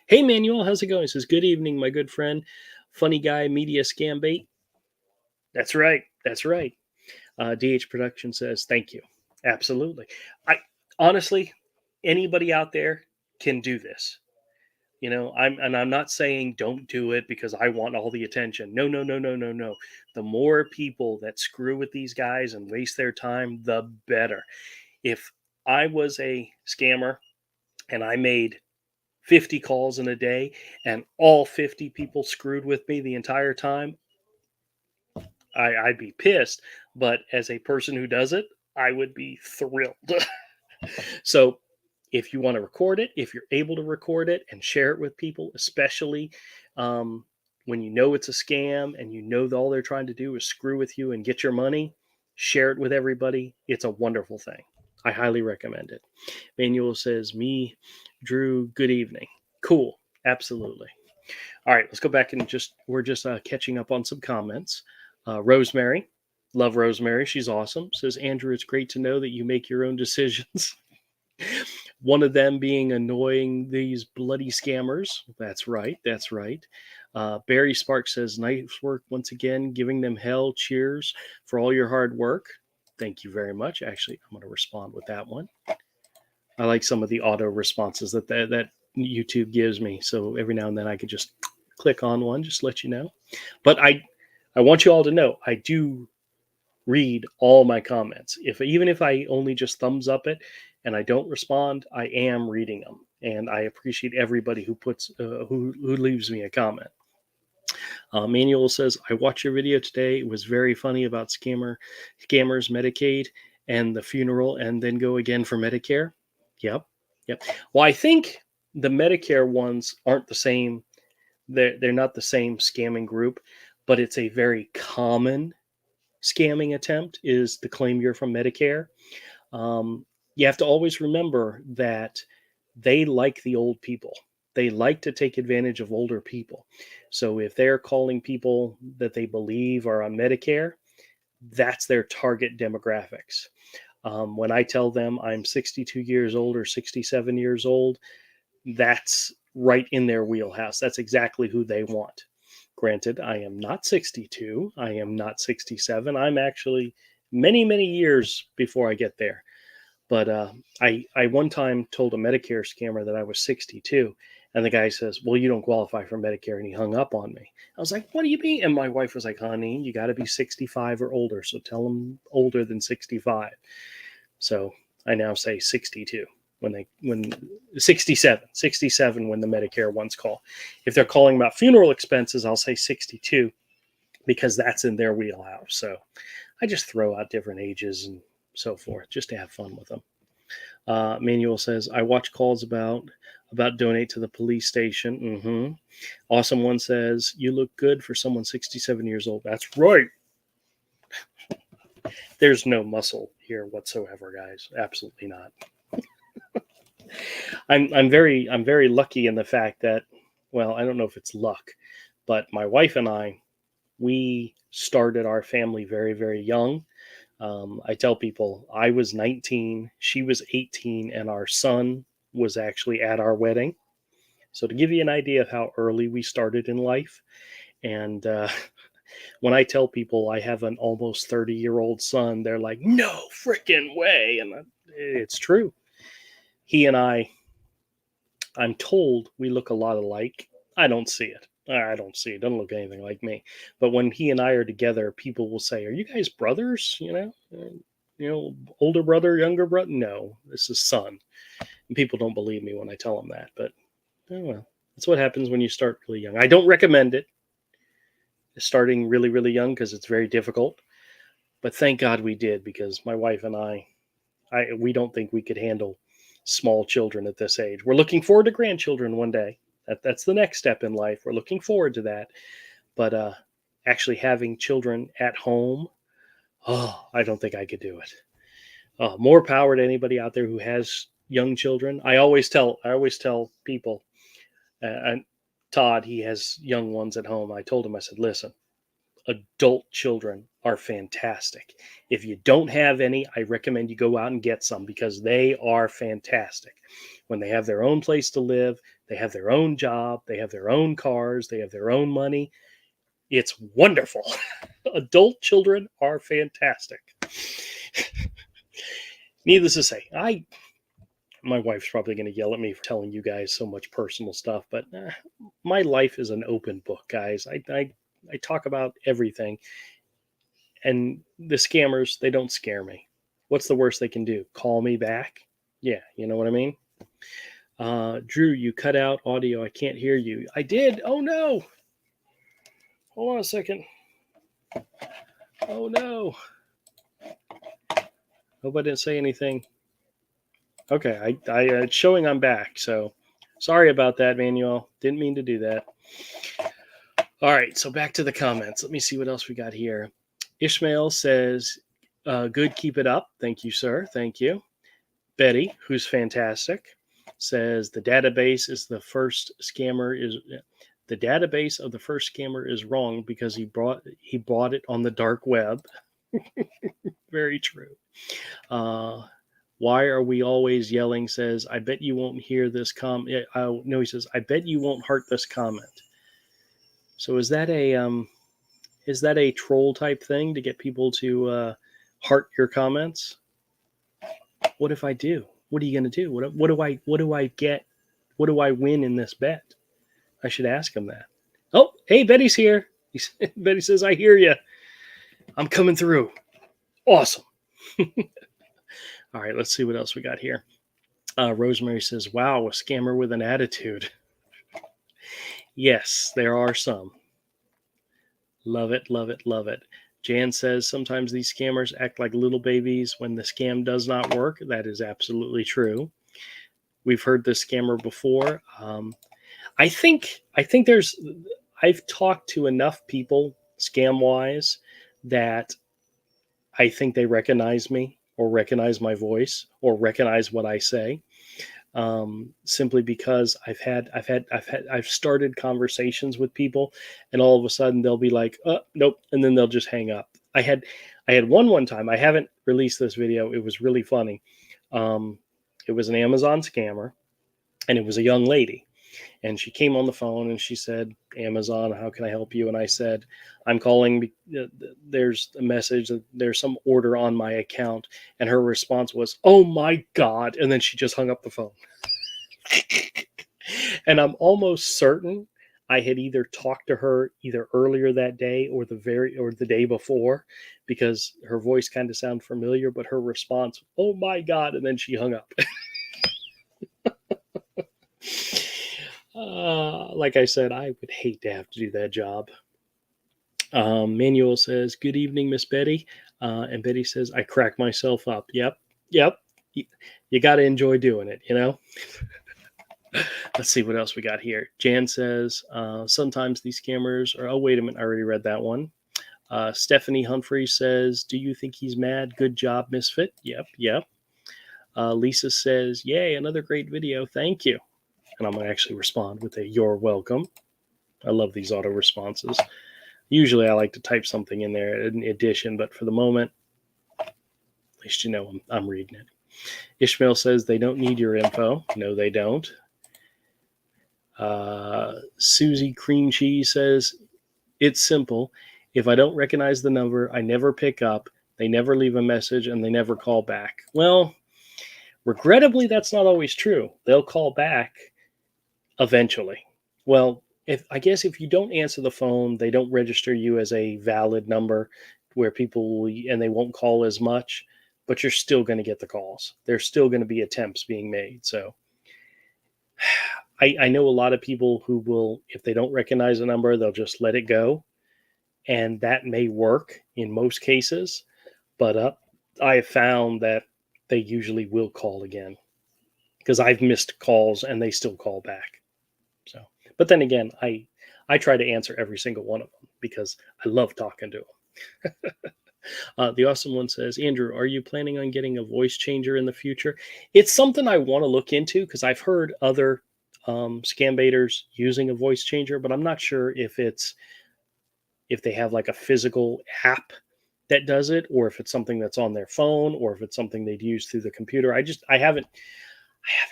Hey, Manuel, how's it going? He says, good evening, my good friend. Funny guy, media scam bait. That's right. That's right. DH Production says, thank you. Absolutely. I honestly, anybody out there can do this. I'm not saying don't do it because I want all the attention. No, no, no, no, no, no. The more people that screw with these guys and waste their time, the better. If I was a scammer and I made 50 calls in a day and all 50 people screwed with me the entire time, I'd be pissed. But as a person who does it, I would be thrilled. So if you want to record it, if you're able to record it and share it with people, especially when you know it's a scam and you know that all they're trying to do is screw with you and get your money, share it with everybody. It's a wonderful thing. I highly recommend it. Manuel says, me, Drew, good evening. Cool. Absolutely. All right, let's go back and we're just catching up on some comments. Rosemary, love Rosemary. She's awesome. Says, Andrew, it's great to know that you make your own decisions. One of them being annoying these bloody scammers. That's right. That's right. Barry Sparks says, nice work once again, giving them hell. Cheers for all your hard work. Thank you very much. Actually, I'm going to respond with that one. I like some of the auto responses that YouTube gives me. So every now and then I could just click on one, just to let you know. But I want you all to know I do read all my comments. Even if I only just thumbs up it and I don't respond, I am reading them, and I appreciate everybody who puts who leaves me a comment. Manuel says, I watched your video today. It was very funny about scammers, Medicaid, and the funeral, and then go again for Medicare. Yep. Well, I think the Medicare ones aren't the same. They're not the same scamming group, but it's a very common scamming attempt is to claim you're from Medicare. You have to always remember that they like the old people. They like to take advantage of older people. So if they're calling people that they believe are on Medicare, that's their target demographics. When I tell them I'm 62 years old or 67 years old, that's right in their wheelhouse. That's exactly who they want. Granted, I am not 62. I am not 67. I'm actually many, many years before I get there. But I one time told a Medicare scammer that I was 62, and the guy says, "Well, you don't qualify for Medicare," and he hung up on me. I was like, "What do you mean?" And my wife was like, "Honey, you got to be 65 or older, so tell them older than 65." So I now say 62 when 67 when the Medicare ones call. If they're calling about funeral expenses, I'll say 62 because that's in their wheelhouse. So I just throw out different ages and so forth just to have fun with them. Manuel says, I watch calls about donate to the police station. Mm-hmm. Awesome One says, you look good for someone 67 years old. That's right. There's no muscle here whatsoever, guys. Absolutely not. I'm very lucky in the fact that, well, I don't know if it's luck, but my wife and we started our family very, very young. I tell people I was 19, she was 18, and our son was actually at our wedding. So to give you an idea of how early we started in life, and when I tell people I have an almost 30-year-old son, they're like, "No freaking way!" And it's true. He and I'm told we look a lot alike. I don't see it. I don't see it. Doesn't look anything like me. But when he and I are together, people will say, "Are you guys brothers?" Older brother, younger brother. No, this is son. And people don't believe me when I tell them that. But oh well, that's what happens when you start really young. I don't recommend it. Starting really, really young because it's very difficult. But thank God we did because my wife and we don't think we could handle small children at this age. We're looking forward to grandchildren one day. That's the next step in life. We're looking forward to that. But actually having children at home, oh, I don't think I could do it. More power to anybody out there who has young children. I always tell people, and Todd, he has young ones at home. I told him, I said, listen, adult children are fantastic. If you don't have any, I recommend you go out and get some because they are fantastic. When they have their own place to live, they have their own job, they have their own cars, they have their own money. It's wonderful. Adult children are fantastic. Needless to say, my wife's probably going to yell at me for telling you guys so much personal stuff, but my life is an open book, guys. I talk about everything. And the scammers, they don't scare me. What's the worst they can do? Call me back? Yeah, you know what I mean? Drew, you cut out audio. I can't hear you. I did. Oh no. Hold on a second. Oh no. Hope I didn't say anything. Okay, it's showing I'm back. So sorry about that, Manuel. Didn't mean to do that. All right, so back to the comments. Let me see what else we got here. Ishmael says, good, keep it up. Thank you, sir. Thank you. Betty, who's fantastic, says the database of the first scammer is wrong because he bought it on the dark web. Very true. Why are we always yelling? Says, I bet you won't hear this comment. No, he says, I bet you won't heart this comment. So is that a troll type thing to get people to heart your comments? What if I do? What are you going to do? What do I get? What do I win in this bet? I should ask him that. Oh, hey, Betty's here. Betty says, I hear you. I'm coming through. Awesome. All right, let's see what else we got here. Rosemary says, wow, a scammer with an attitude. Yes, there are some. Love it, love it, love it. Jan says, sometimes these scammers act like little babies when the scam does not work. That is absolutely true. We've heard this scammer before. I think I've talked to enough people scam wise that I think they recognize me or recognize my voice or recognize what I say. Simply because I've started conversations with people, and all of a sudden they'll be like, nope, and then they'll just hang up. I had one time. I haven't released this video. It was really funny. It was an Amazon scammer, and it was a young lady. And she came on the phone and she said, Amazon, how can I help you? And I said, I'm calling. There's a message that there's some order on my account. And her response was, oh my God. And then she just hung up the phone. And I'm almost certain I had either talked to her either earlier that day or the day before, because her voice kind of sounded familiar, but her response, oh my God, and then she hung up. Like I said, I would hate to have to do that job. Manuel says, good evening, Miss Betty. And Betty says, I crack myself up. Yep. You got to enjoy doing it, you know? Let's see what else we got here. Jan says, sometimes these scammers are, oh, wait a minute. I already read that one. Stephanie Humphrey says, do you think he's mad? Good job, Misfit. Yep. Lisa says, yay, another great video. Thank you. And I'm going to actually respond with a you're welcome. I love these auto responses. Usually I like to type something in there in addition, but for the moment, at least you know I'm reading it. Ishmael says they don't need your info. No, they don't. Susie Cream Cheese says, it's simple. If I don't recognize the number, I never pick up. They never leave a message and they never call back. Well, regrettably, that's not always true. They'll call back eventually. Well, I guess if you don't answer the phone, they don't register you as a valid number where people will, and they won't call as much, but you're still going to get the calls. There's still going to be attempts being made. So I know a lot of people who will, if they don't recognize a number, they'll just let it go. And that may work in most cases, but I have found that they usually will call again, because I've missed calls and they still call back. So, but then again, I try to answer every single one of them because I love talking to them. The awesome one says, Andrew, are you planning on getting a voice changer in the future? It's something I want to look into because I've heard other scam baiters using a voice changer, but I'm not sure if they have like a physical app that does it, or if it's something that's on their phone, or if it's something they'd use through the computer. I haven't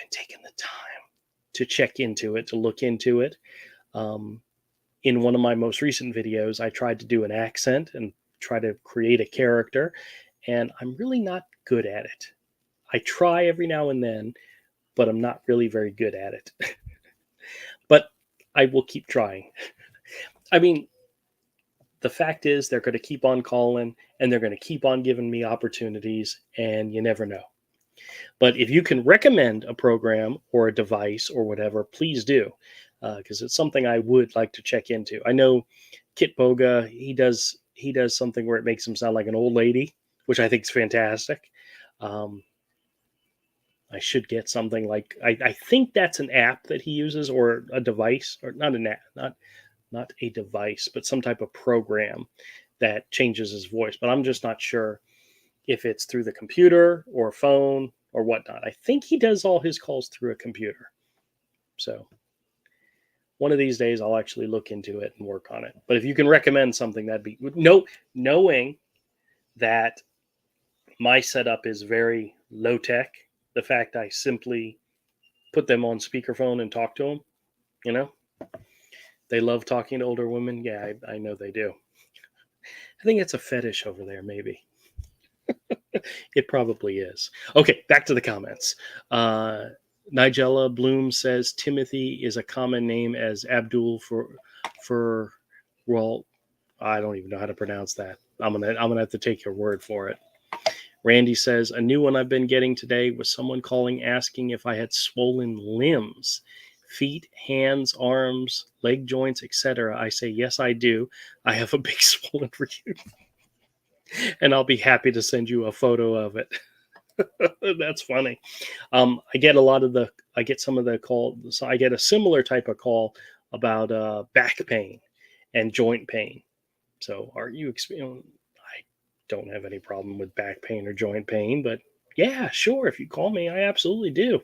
taken the time to check into it, to look into it. In one of my most recent videos, I tried to do an accent and try to create a character, and I'm really not good at it. I try every now and then, but I'm not really very good at it. But I will keep trying. I mean, the fact is they're going to keep on calling and they're going to keep on giving me opportunities, and you never know. But if you can recommend a program or a device or whatever, please do, because it's something I would like to check into. I know Kit Boga, he does something where it makes him sound like an old lady, which I think is fantastic. I should get something like, I think that's an app that he uses, or a device, or not an app, not a device, but some type of program that changes his voice. But I'm just not sure if it's through the computer or phone or whatnot. I think he does all his calls through a computer. So one of these days I'll actually look into it and work on it. But if you can recommend something, that'd be knowing that my setup is very low tech. The fact I simply put them on speakerphone and talk to them, you know, they love talking to older women. Yeah, I know they do. I think it's a fetish over there, maybe. It probably is. Okay, back to the comments. Nigella Bloom says Timothy is a common name as Abdul for well, I don't even know how to pronounce that. I'm gonna have to take your word for it. Randy says a new one I've been getting today was someone calling asking if I had swollen limbs, feet, hands, arms, leg joints, etc. I say yes, I do. I have a big swollen for you, and I'll be happy to send you a photo of it. That's funny. I get some of the call. So I get a similar type of call about back pain and joint pain. So are you experiencing? I don't have any problem with back pain or joint pain, but yeah, sure. If you call me, I absolutely do.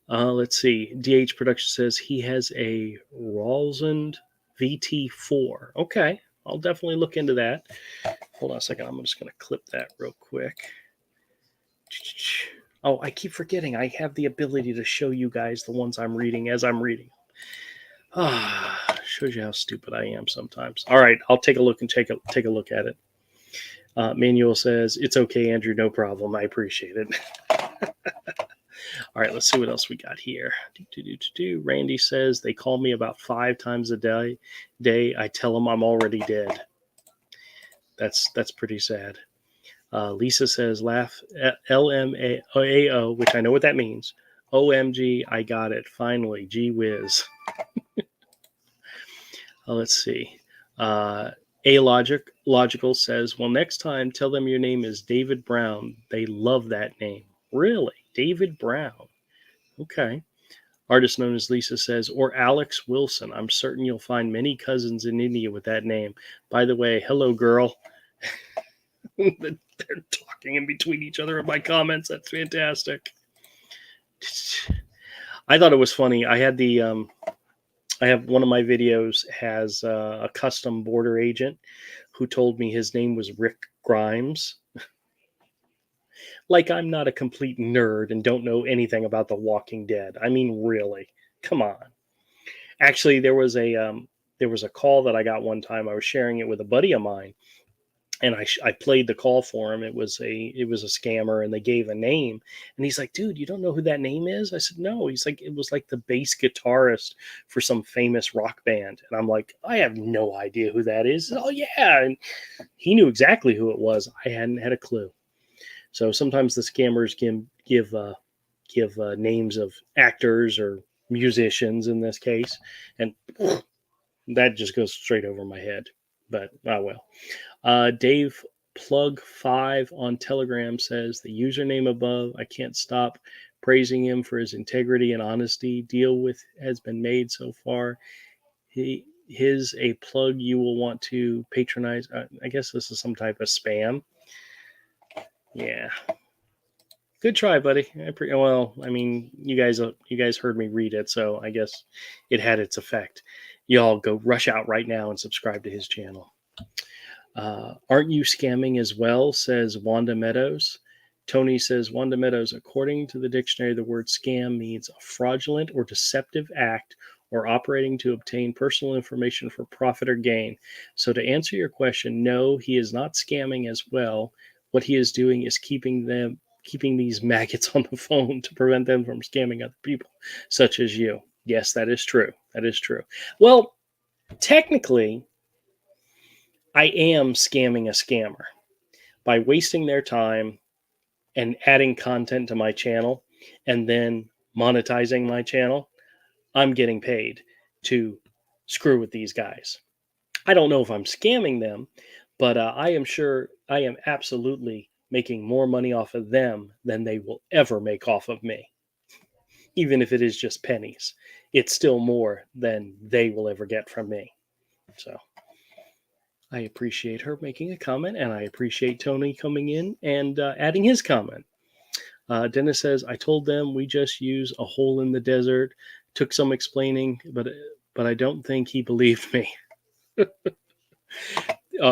Let's see. DH Production says he has a Rawlsund VT4. Okay, I'll definitely look into that. Hold on a second. I'm just going to clip that real quick. Oh, I keep forgetting. I have the ability to show you guys the ones I'm reading as I'm reading. Ah, shows you how stupid I am sometimes. All right, I'll take a look and take a look at it. Manuel says, "It's okay, Andrew. No problem. I appreciate it." All right, let's see what else we got here. Randy says, "They call me about 5 times a day. I tell them I'm already dead." That's pretty sad. Lisa says, "Laugh LMAO," which I know what that means. OMG, I got it. Finally. Gee whiz. Let's see. Logical says, "Well, next time, tell them your name is David Brown. They love that name." Really? David Brown. Okay. Artist known as Lisa says, "Or Alex Wilson. I'm certain you'll find many cousins in India with that name. By the way, hello, girl." They're talking in between each other in my comments. That's fantastic. I thought it was funny. I have one of my videos has a custom border agent who told me his name was Rick Grimes. Like I'm not a complete nerd and don't know anything about The Walking Dead. I mean, really, come on. Actually, there was a call that I got one time. I was sharing it with a buddy of mine, and I played the call for him. It was a scammer, and they gave a name, and he's like, "Dude, you don't know who that name is?" I said, "No." He's like, "It was like the bass guitarist for some famous rock band," and I'm like, "I have no idea who that is." "Oh yeah," and he knew exactly who it was. I hadn't had a clue. So sometimes the scammers can give names of actors or musicians in this case, and that just goes straight over my head. But oh well. Dave Plug 5 on Telegram says the username above. I can't stop praising him for his integrity and honesty. Deal with has been made so far. His a plug you will want to patronize. I guess this is some type of spam. Yeah, good try, buddy. Well, I mean, you guys heard me read it, so I guess it had its effect. Y'all go rush out right now and subscribe to his channel. Aren't you scamming as well? Says Wanda Meadows. Tony says, Wanda Meadows, according to the dictionary, the word scam means a fraudulent or deceptive act or operating to obtain personal information for profit or gain. So to answer your question, no, he is not scamming as well. What he is doing is keeping these maggots on the phone to prevent them from scamming other people, such as you. Yes, that is true. That is true. Well, technically, I am scamming a scammer by wasting their time and adding content to my channel and then monetizing my channel. I'm getting paid to screw with these guys. I don't know if I'm scamming them, but I am absolutely making more money off of them than they will ever make off of me. Even if it is just pennies, it's still more than they will ever get from me. So I appreciate her making a comment, and I appreciate Tony coming in and adding his comment. Dennis says, "I told them we just use a hole in the desert. Took some explaining, but I don't think he believed me."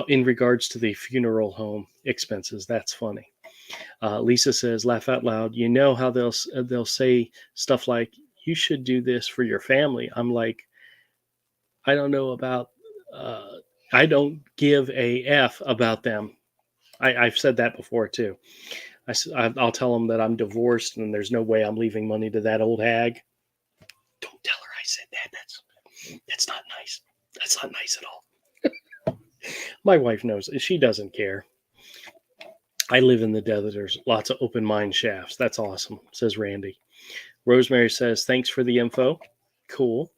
In regards to the funeral home expenses, that's funny. Lisa says, "Laugh out loud. You know how they'll say stuff like, 'You should do this for your family.'" I'm like, I don't know about. Uh, I don't give a f about them. I've said that before too. I'll tell them that I'm divorced and there's no way I'm leaving money to that old hag. Don't tell her I said that. That's not nice. That's not nice at all. My wife knows. She doesn't care. I live in the desert. There's lots of open mine shafts. That's awesome, says Randy. Rosemary says, "Thanks for the info." Cool.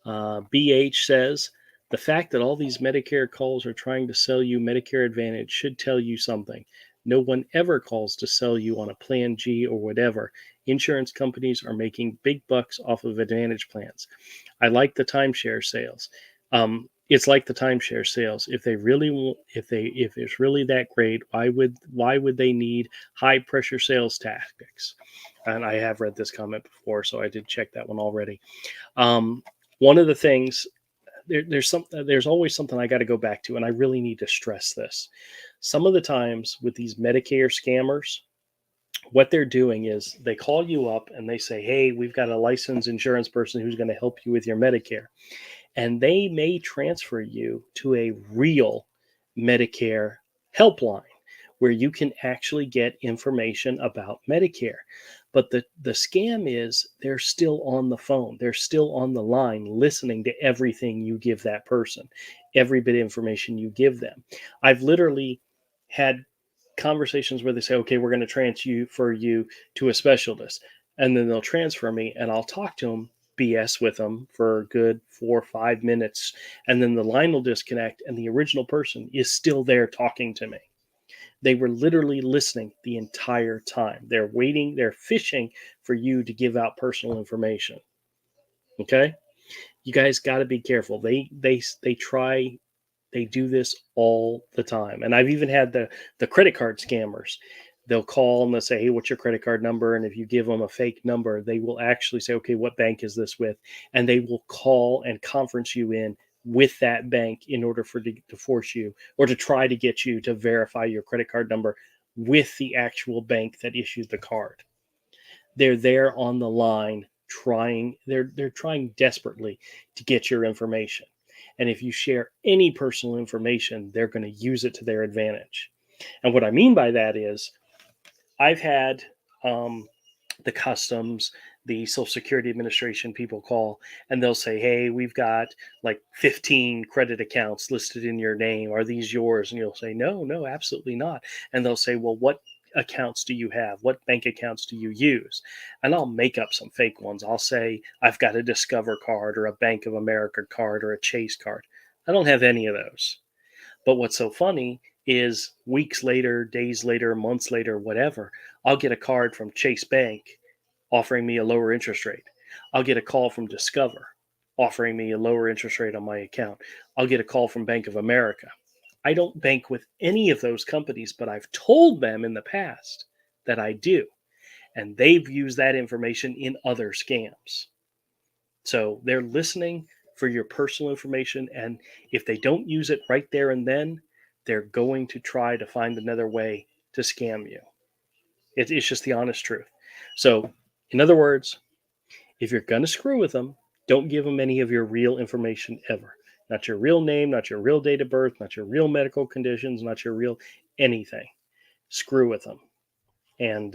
BH says, "The fact that all these Medicare calls are trying to sell you Medicare Advantage should tell you something. No one ever calls to sell you on a Plan G or whatever. Insurance companies are making big bucks off of Advantage plans. I like the timeshare sales. It's like the timeshare sales. If it's really that great, why would they need high pressure sales tactics?" And I have read this comment before, so I did check that one already. One of the things there's always something I got to go back to, and I really need to stress this. Some of the times with these Medicare scammers, What they're doing is they call you up and they say, hey, we've got a licensed insurance person who's going to help you with your Medicare. And they may transfer you to a real Medicare helpline where you can actually get information about Medicare. But the scam is they're still on the phone. They're still on the line listening to everything you give that person, every bit of information you give them. I've literally had conversations where they say, okay, we're going to transfer you to a specialist. And then they'll transfer me and I'll talk to them, BS with them for a good 4 or 5 minutes. And then the line will disconnect and the original person is still there talking to me. They were literally listening the entire time. They're waiting, they're fishing for you to give out personal information. Okay? You guys got to be careful. They try, they do this all the time. And I've even had the credit card scammers. They'll call and they'll say, hey, what's your credit card number? And if you give them a fake number, they will actually say, okay, what bank is this with? And they will call and conference you in with that bank in order to force you or to try to get you to verify your credit card number with the actual bank that issued the card. They're there on the line trying, they're trying desperately to get your information. And if you share any personal information, they're going to use it to their advantage. And what I mean by that is I've had the customs, the Social Security Administration people call and they'll say, hey, we've got like 15 credit accounts listed in your name. Are these yours? And you'll say, no, no, absolutely not. And they'll say, well, what accounts do you have? What bank accounts do you use? And I'll make up some fake ones. I'll say, I've got a Discover card or a Bank of America card or a Chase card. I don't have any of those. But what's so funny is weeks later, days later, months later, whatever, I'll get a card from Chase Bank offering me a lower interest rate. I'll get a call from Discover offering me a lower interest rate on my account. I'll get a call from Bank of America. I don't bank with any of those companies, but I've told them in the past that I do. And they've used that information in other scams. So they're listening for your personal information. And if they don't use it right there and then, they're going to try to find another way to scam you. It's just the honest truth. So, in other words, if you're going to screw with them, don't give them any of your real information ever. Not your real name, not your real date of birth, not your real medical conditions, not your real anything. Screw with them. And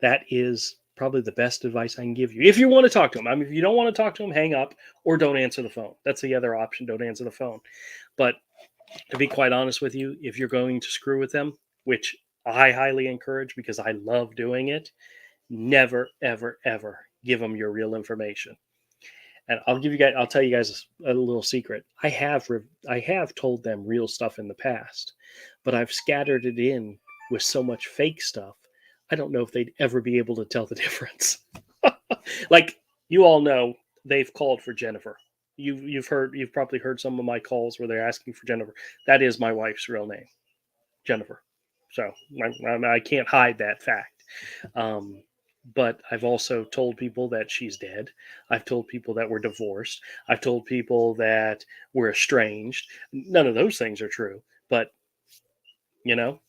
that is probably the best advice I can give you. If you want to talk to them, I mean, if you don't want to talk to them, hang up or don't answer the phone. That's the other option. Don't answer the phone. But to be quite honest with you, if you're going to screw with them, which I highly encourage because I love doing it, never, ever, ever give them your real information. And I'll tell you guys a little secret. I have told them real stuff in the past, but I've scattered it in with so much fake stuff. I don't know if they'd ever be able to tell the difference. Like you all know, they've called for Jennifer. You've probably heard some of my calls where they're asking for Jennifer. That is my wife's real name, Jennifer. So I can't hide that fact. Um, but I've also told people that she's dead. I've told people that we're divorced. I've told people that we're estranged. None of those things are true. But, you know,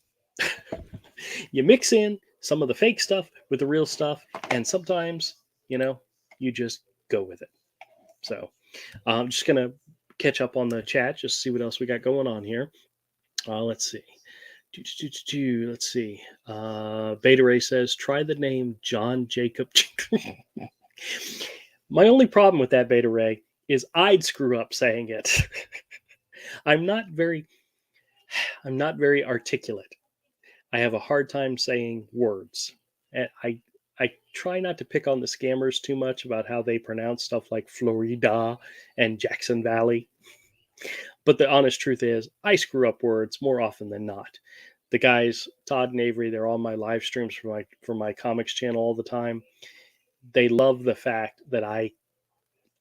you mix in some of the fake stuff with the real stuff. And sometimes, you just go with it. So I'm just going to catch up on the chat, just see what else we got going on here. Let's see. Let's see. Beta Ray says, try the name John Jacob. My only problem with that, Beta Ray, is I'd screw up saying it. I'm not very articulate. I have a hard time saying words. And I try not to pick on the scammers too much about how they pronounce stuff like Florida and Jackson Valley. But the honest truth is, I screw up words more often than not. The guys, Todd and Avery, they're on my live streams for my comics channel all the time. They love the fact that I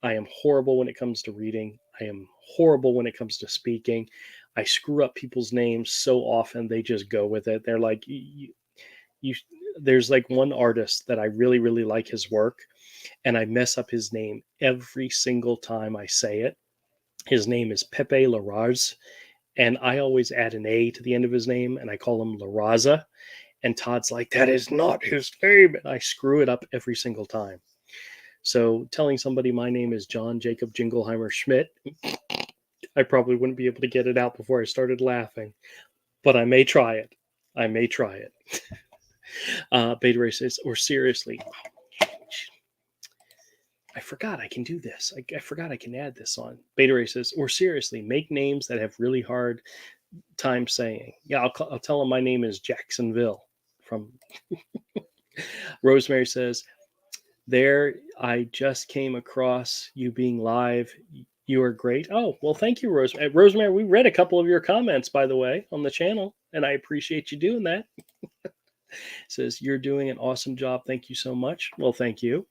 am horrible when it comes to reading. I am horrible when it comes to speaking. I screw up people's names so often they just go with it. They're like, you there's like one artist that I really, really like his work, and I mess up his name every single time I say it. His name is Pepe Larraz, and I always add an A to the end of his name, and I call him La Raza. And Todd's like, that is not his name. And I screw it up every single time. So telling somebody my name is John Jacob Jingleheimer Schmidt, I probably wouldn't be able to get it out before I started laughing, but I may try it. I may try it. Beta Ray says, or seriously, I forgot I can do this. I forgot I can add this on. Beta Ray says, or seriously, make names that have really hard time saying. Yeah, I'll tell them my name is Jacksonville. From Rosemary says, there, I just came across you being live. You are great. Oh, well, thank you, Rosemary. Rosemary, we read a couple of your comments, by the way, on the channel, and I appreciate you doing that. Says, you're doing an awesome job. Thank you so much. Well, thank you.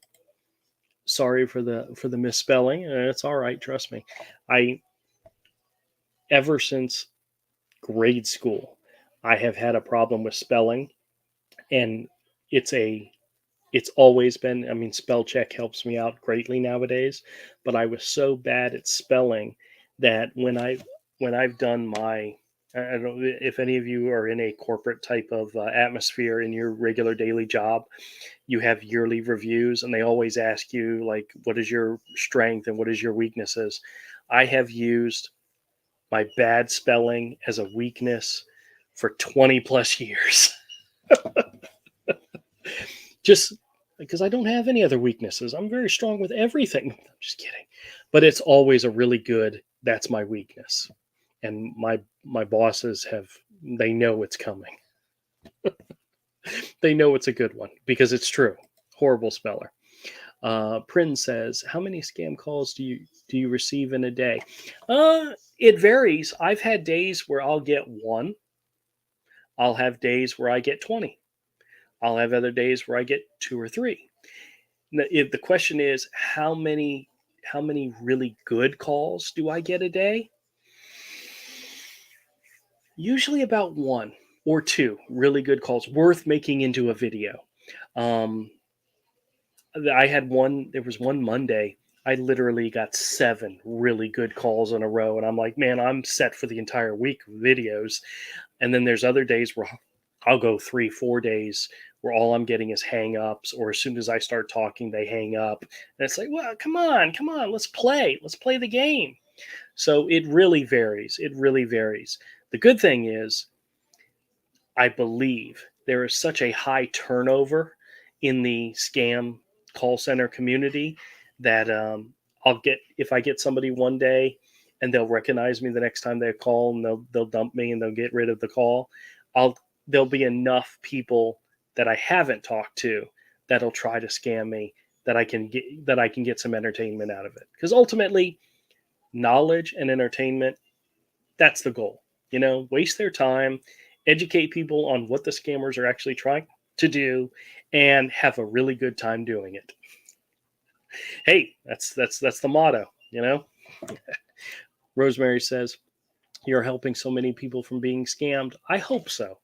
Sorry for the misspelling. It's all right. Trust me. Ever since grade school, I have had a problem with spelling, and it's always been, I mean, spell check helps me out greatly nowadays, but I was so bad at spelling that when I've done my, I don't know if any of you are in a corporate type of atmosphere in your regular daily job. You have yearly reviews, and they always ask you, like, what is your strength and what is your weaknesses. I have used my bad spelling as a weakness for 20 plus years. Just because I don't have any other weaknesses. I'm very strong with everything. I'm just kidding. But it's always a really good, that's my weakness. And my bosses they know it's coming. They know it's a good one because it's true. Horrible speller. Prin says, how many scam calls do you receive in a day? It varies. I've had days where I'll get one. I'll have days where I get 20. I'll have other days where I get 2 or 3. If the question is how many really good calls do I get a day? Usually about 1 or 2 really good calls worth making into a video. I had one. There was one Monday. I literally got 7 really good calls in a row, and I'm like, man, I'm set for the entire week of videos. And then there's other days where I'll go 3, 4 days where all I'm getting is hang-ups, or as soon as I start talking, they hang up. And it's like, well, come on, let's play the game. So it really varies. It really varies. The good thing is, I believe there is such a high turnover in the scam call center community that if I get somebody one day and they'll recognize me the next time they call, and they'll dump me and they'll get rid of the call. There'll be enough people that I haven't talked to that'll try to scam me that I can get some entertainment out of it. Because ultimately, knowledge and entertainment, that's the goal. Waste their time, educate people on what the scammers are actually trying to do, and have a really good time doing it. Hey, that's the motto. Rosemary says, you're helping so many people from being scammed. I hope so.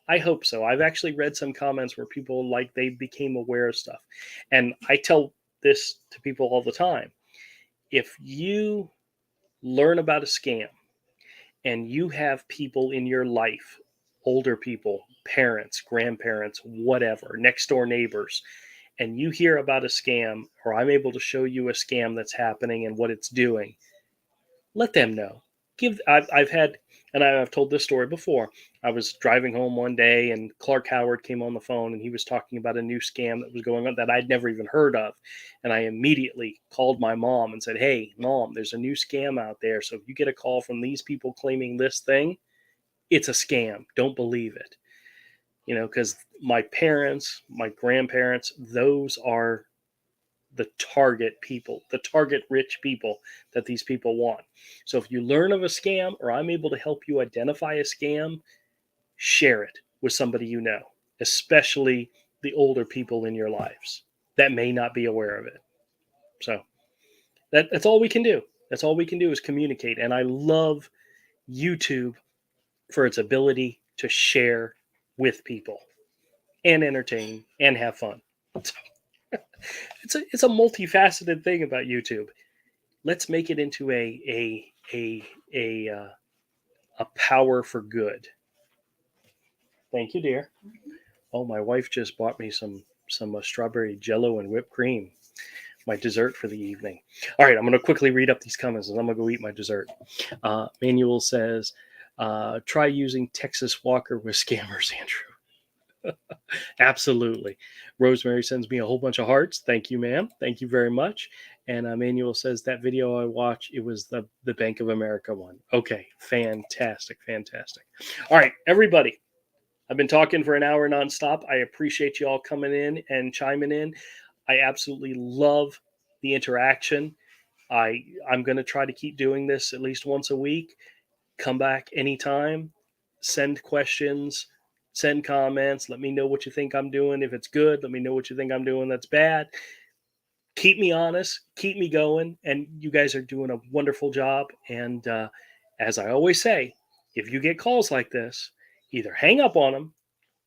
I've actually read some comments where people, like, they became aware of stuff. And I tell this to people all the time. If you learn about a scam and you have people in your life, older people, parents, grandparents, whatever, next door neighbors, and you hear about a scam, or I'm able to show you a scam that's happening and what it's doing, let them know. I've had, and I've told this story before. I was driving home one day, and Clark Howard came on the phone, and he was talking about a new scam that was going on that I'd never even heard of. And I immediately called my mom and said, hey, Mom, there's a new scam out there. So if you get a call from these people claiming this thing, it's a scam. Don't believe it. Because my parents, my grandparents, those are the target people, the target rich people that these people want. So if you learn of a scam, or I'm able to help you identify a scam, share it with somebody you know, especially the older people in your lives that may not be aware of it. So that's all we can do. That's all we can do is communicate. And I love YouTube for its ability to share with people and entertain and have fun. It's a multifaceted thing about YouTube. Let's make it into a power for good. Thank you, dear. Oh, my wife just bought me some strawberry jello and whipped cream, my dessert for the evening. All right, I'm going to quickly read up these comments and I'm going to go eat my dessert. Manuel says, try using Texas Walker with scammers, Andrew. Absolutely. Rosemary sends me a whole bunch of hearts. Thank you, ma'am. Thank you very much. And Manuel says that video I watched, it was the Bank of America one. Okay, fantastic, fantastic. All right, everybody. I've been talking for an hour nonstop. I appreciate you all coming in and chiming in. I absolutely love the interaction. I'm going to try to keep doing this at least once a week. Come back anytime. Send questions, send comments. Let me know what you think I'm doing. If it's good, let me know what you think I'm doing that's bad. Keep me honest, keep me going. And you guys are doing a wonderful job. And as I always say, if you get calls like this, either hang up on them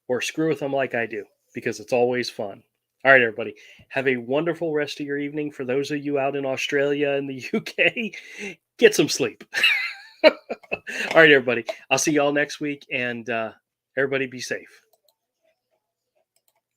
or screw with them like I do, because it's always fun. All right, everybody, have a wonderful rest of your evening. For those of you out in Australia and the UK, get some sleep. All right, everybody, I'll see y'all next week, and everybody be safe.